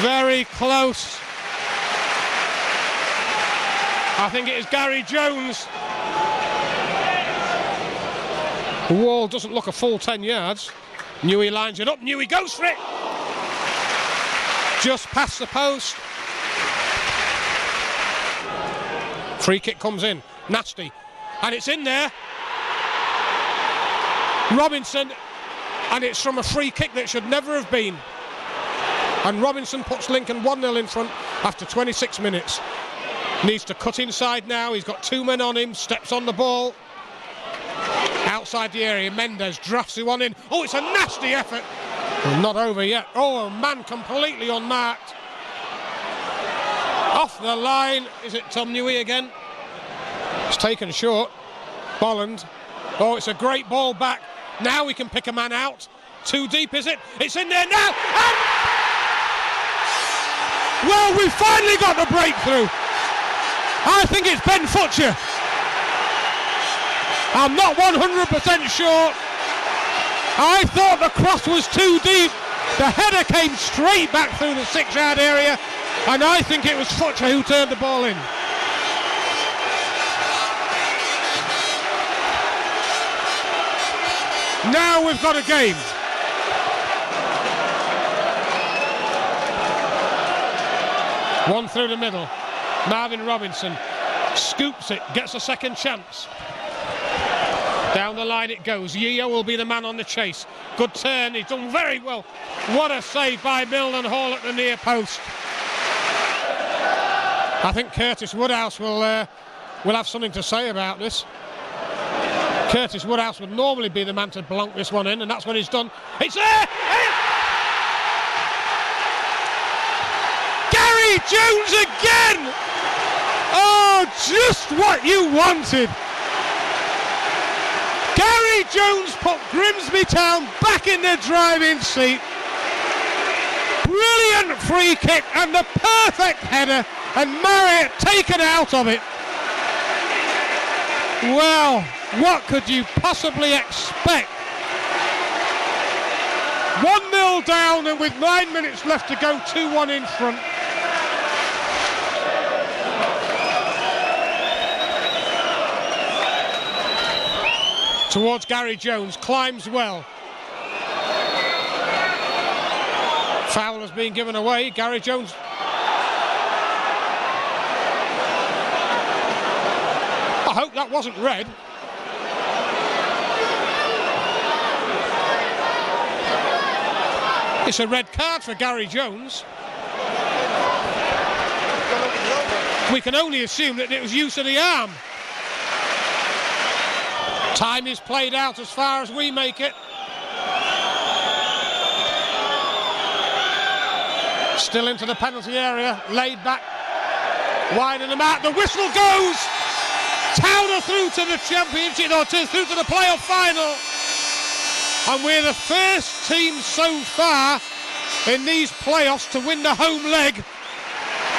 Very close. I think it is Gary Jones. The wall doesn't look a full 10 yards. Newey lines it up. Newey goes for it. Just past the post. Free kick comes in. Nasty. And it's in there. Robinson. And it's from a free kick that should never have been. And Robinson puts Lincoln 1-0 in front after 26 minutes. Needs to cut inside now. He's got 2 men on him. Steps on the ball. Outside the area, Mendes drafts the one in. Oh, it's a nasty effort. Well, not over yet. Oh, a man completely unmarked. Off the line. Is it Tom Newey again? It's taken short. Bolland. Oh, it's a great ball back. Now we can pick a man out. Too deep, is it? It's in there now. And well, we've finally got the breakthrough. I think it's Ben Futcher. I'm not 100% sure. I thought the cross was too deep. The header came straight back through the 6-yard area, and I think it was Futcher who turned the ball in. Now we've got a game. One through the middle. Marvin Robinson scoops it, gets a second chance. Down the line it goes. Yeo will be the man on the chase. Good turn, he's done very well. What a save by Milne Hall at the near post. I think Curtis Woodhouse will have something to say about this. Curtis Woodhouse would normally be the man to blunk this one in, and that's what he's done. It's there! Gary Jones again! Oh, just what you wanted. Gary Jones put Grimsby Town back in their driving seat. Brilliant free kick and the perfect header, and Marriott taken out of it. Well, what could you possibly expect? 1-0 down, and with 9 minutes left to go, 2-1 in front. Towards Gary Jones, climbs well. Foul has been given away. Gary Jones. I hope that wasn't red. It's a red card for Gary Jones. We can only assume that it was use of the arm. Time is played out as far as we make it. Still into the penalty area, laid back, wide of the mark. The whistle goes. Town are through to the championship, or through to the playoff final. And we're the first team so far in these playoffs to win the home leg.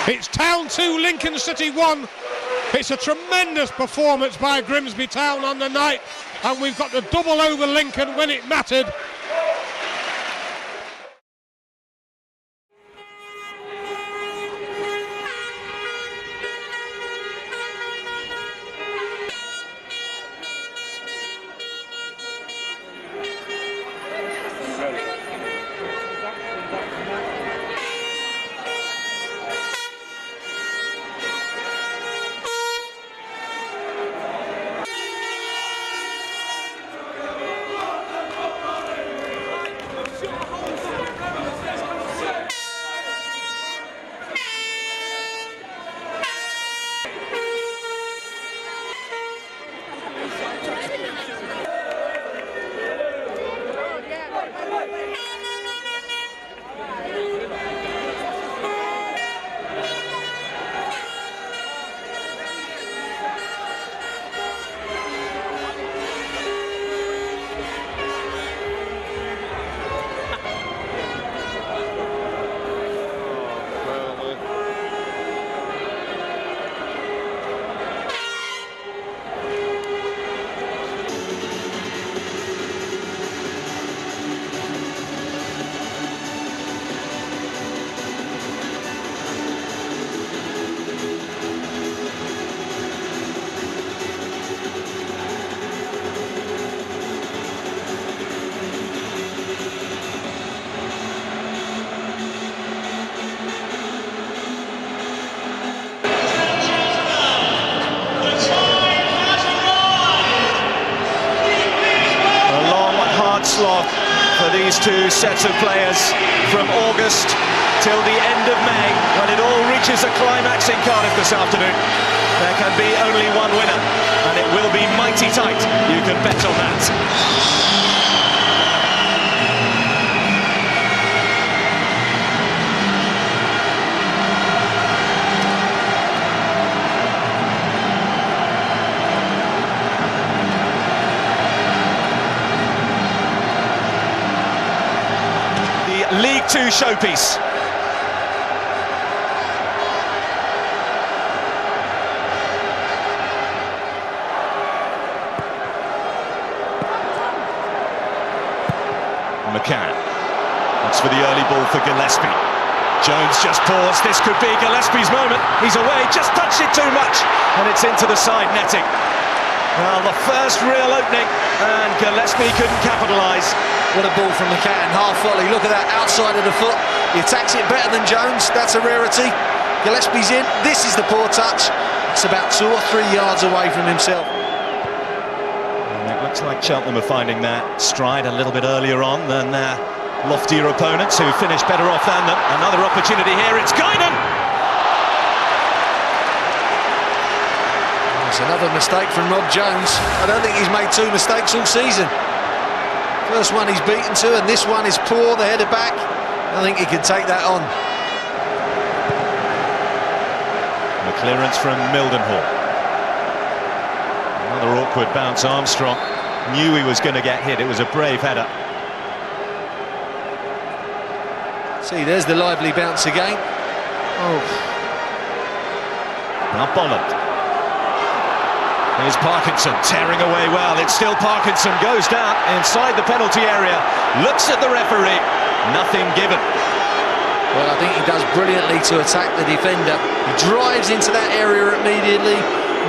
It's Town 2, Lincoln City 1. It's a tremendous performance by Grimsby Town on the night, and we've got the double over Lincoln when it mattered. for these two sets of players from August till the end of May, when it all reaches a climax in Cardiff this afternoon. There can be only one winner, and it will be mighty tight. You can bet on that. League Two showpiece. McCann. That's for the early ball for Gillespie. Jones just paused. This could be Gillespie's moment. He's away, just touched it too much, and it's into the side netting. Well, the first real opening, and Gillespie couldn't capitalise. What a ball from McCann, half volley. Look at that, outside of the foot. He attacks it better than Jones. That's a rarity. Gillespie's in. This is the poor touch. It's about 2 or 3 yards away from himself. And it looks like Cheltenham are finding their stride a little bit earlier on than their loftier opponents, who finished better off than them. Another opportunity here. It's Guinan. It's another mistake from Rob Jones. I don't think he's made 2 mistakes all season. First one he's beaten to, and this one is poor, the header back. I think he can take that on. The clearance from Mildenhall. Another awkward bounce. Armstrong knew he was going to get hit. It was a brave header. See, there's the lively bounce again. Oh. Now Bolland. Here's Parkinson tearing away well. It's still Parkinson, goes down inside the penalty area, looks at the referee, nothing given. Well, I think he does brilliantly to attack the defender. He drives into that area immediately,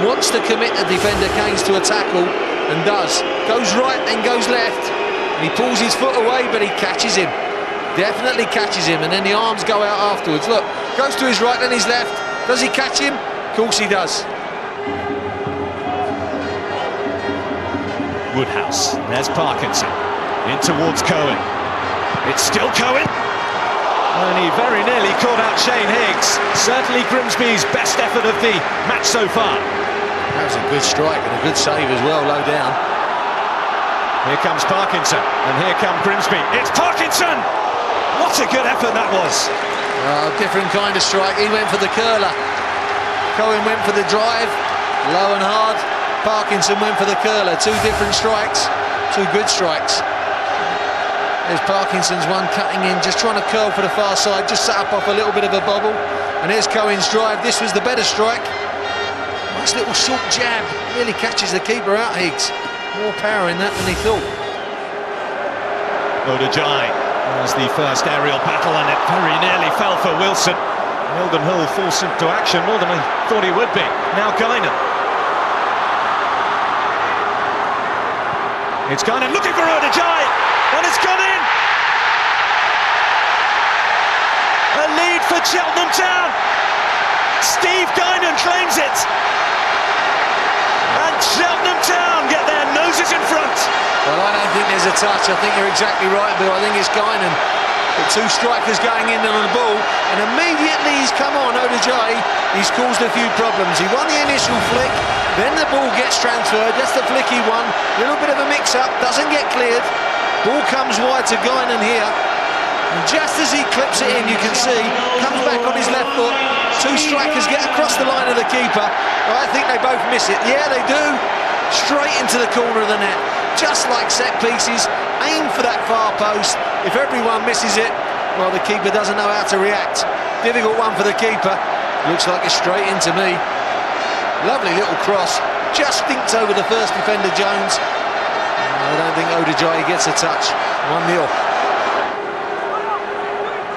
wants to commit the defender Keynes to a tackle, and does. Goes right and goes left, and he pulls his foot away, but he catches him. Definitely catches him, and then the arms go out afterwards. Look, goes to his right and his left. Does he catch him? Of course he does. Woodhouse, there's Parkinson, in towards Cohen. It's still Cohen, and he very nearly caught out Shane Higgs. Certainly Grimsby's best effort of the match so far. That was a good strike and a good save as well, low down. Here comes Parkinson, and here come Grimsby. It's Parkinson! What a good effort that was. Different kind of strike. He went for the curler. Cohen went for the drive, low and hard. Parkinson went for the curler. 2 different strikes, 2 good strikes. There's Parkinson's one cutting in, just trying to curl for the far side, just set up off a little bit of a bobble. And there's Cohen's drive. This was the better strike. Nice little short jab. Really catches the keeper out, Higgs. More power in that than he thought. Odajai was the first aerial battle, and it very nearly fell for Wilson. Mildenhall forced into action more than I thought he would be. Now Guinan. It's Guinan looking for Odajai, and it's gone in! A lead for Cheltenham Town! Steve Guinan claims it! And Cheltenham Town get their noses in front! Well, I don't think there's a touch. I think you're exactly right, Bill. I think it's Guinan. The 2 strikers going in on the ball, and immediately he's come on, Odajai. He's caused a few problems. He won the initial flick, then the ball gets transferred. That's the flick he won. A little bit of a mix-up, doesn't get cleared. Ball comes wide to Guinan here, and just as he clips it in, you can see, comes back on his left foot. 2 strikers get across the line of the keeper. I think they both miss it. Yeah, they do. Straight into the corner of the net. Just like set pieces, aim for that far post. If everyone misses it, well, the keeper doesn't know how to react. Difficult one for the keeper. Looks like it's straight into me. Lovely little cross. Just dinked over the first defender, Jones. I don't think Odajai gets a touch. 1-0.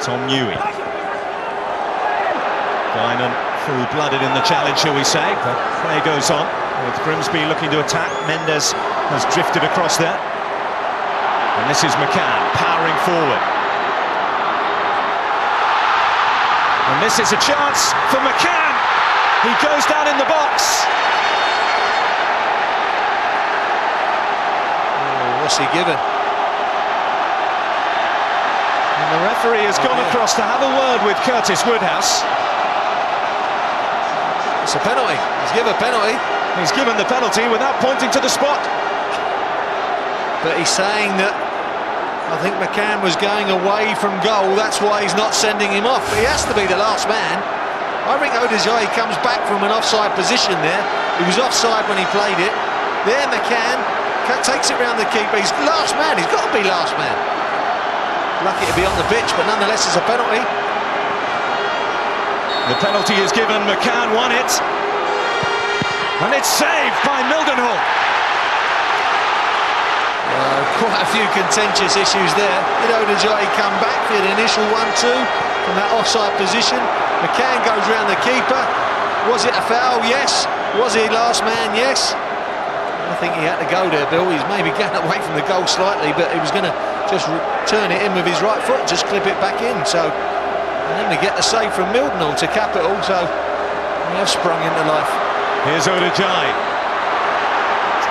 Tom Newey. Guinan full-blooded in the challenge, shall we say. The play goes on with Grimsby looking to attack. Mendes has drifted across there. And this is McCann powering forward. And this is a chance for McCann. He goes down in the box. Oh, what's he given? The referee has gone across to have a word with Curtis Woodhouse. It's a penalty. He's given a penalty. He's given the penalty without pointing to the spot. But he's saying that I think McCann was going away from goal. That's why he's not sending him off. But he has to be the last man. I think Odejayi comes back from an offside position there. He was offside when he played it. There McCann takes it round the keeper. He's last man. He's got to be last man. Lucky to be on the pitch, but nonetheless it's a penalty. The penalty is given. McCann won it. And it's saved by Mildenhall. Quite a few contentious issues there. Did Odejayi come back for the initial 1-2 from that offside position? McCann goes round the keeper. Was it a foul? Yes. Was he last man? Yes. I think he had to go there, Bill. He's maybe getting away from the goal slightly, but he was going to just turn it in with his right foot, just clip it back in. So, and then we get the save from Mildenhall to capital. So we have sprung into life. Here's Odejayi.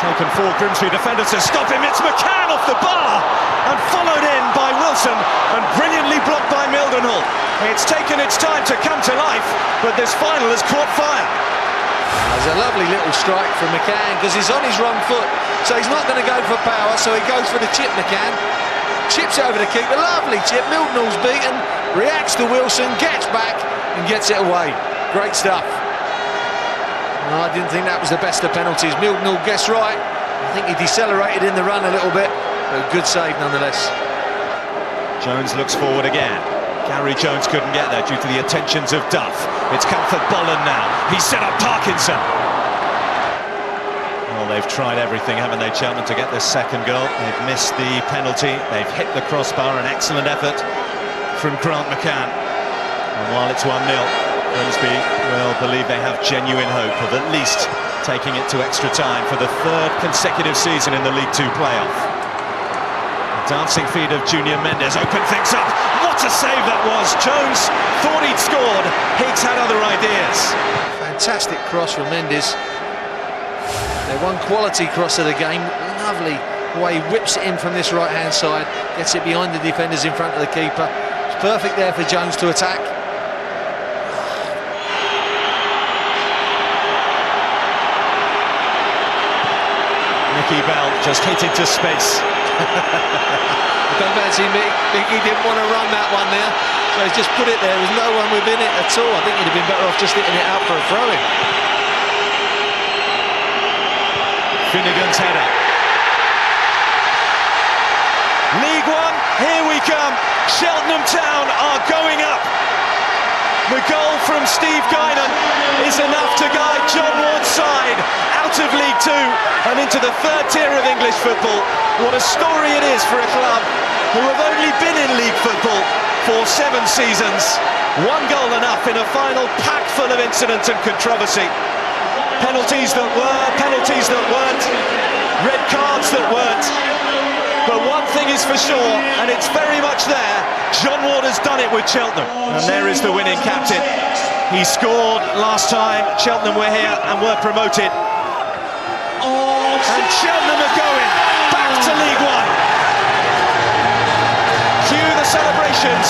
Taken 4 Grimsby defenders to stop him. It's McCann off the bar and followed in by Wilson and brilliantly blocked by Mildenhall. It's taken its time to come to life, but this final has caught fire. There's a lovely little strike from McCann because he's on his wrong foot, so he's not going to go for power, so he goes for the chip. McCann chips over the keeper, lovely chip. Mildenhall's beaten, reacts to Wilson, gets back and gets it away. Great stuff. I didn't think that was the best of penalties. Mildenhall guessed right. I think he decelerated in the run a little bit, but good save nonetheless. Jones looks forward again. Gary Jones couldn't get there due to the attentions of Duff. It's come for Bolland now. He's set up Parkinson. Well, they've tried everything, haven't they, Cheltenham, to get this second goal. They've missed the penalty. They've hit the crossbar. An excellent effort from Grant McCann. And while it's 1-0, Grimsby will believe they have genuine hope of at least taking it to extra time for the 3rd consecutive season in the League 2 playoff. Dancing feet of Junior Mendes open things up. What a save that was. Jones thought he'd scored. Higgs had other ideas. Fantastic cross from Mendes. Their one quality cross of the game. Lovely way he whips it in from this right hand side. Gets it behind the defenders in front of the keeper. It's perfect there for Jones to attack. Nicky Bell just hit into space. I don't fancy Mickey didn't want to run that one there, so he's just put it there. There's no one within it at all. I think he'd have been better off just hitting it out for a throw-in. Finnegan's header. League One, here we come. Cheltenham Town are going up. The goal from Steve Guinan is enough to guide John Ward's side out of League 2 and into the 3rd tier of English football. What a story it is for a club who have only been in league football for 7 seasons. 1 goal enough in a final packed full of incident and controversy. Penalties that were, penalties that weren't, red cards that weren't. But one thing is for sure, and it's very much there, John Ward has done it with Cheltenham. And there is the winning captain. He scored last time Cheltenham were here and were promoted. And Cheltenham are going back to League One. Cue the celebrations.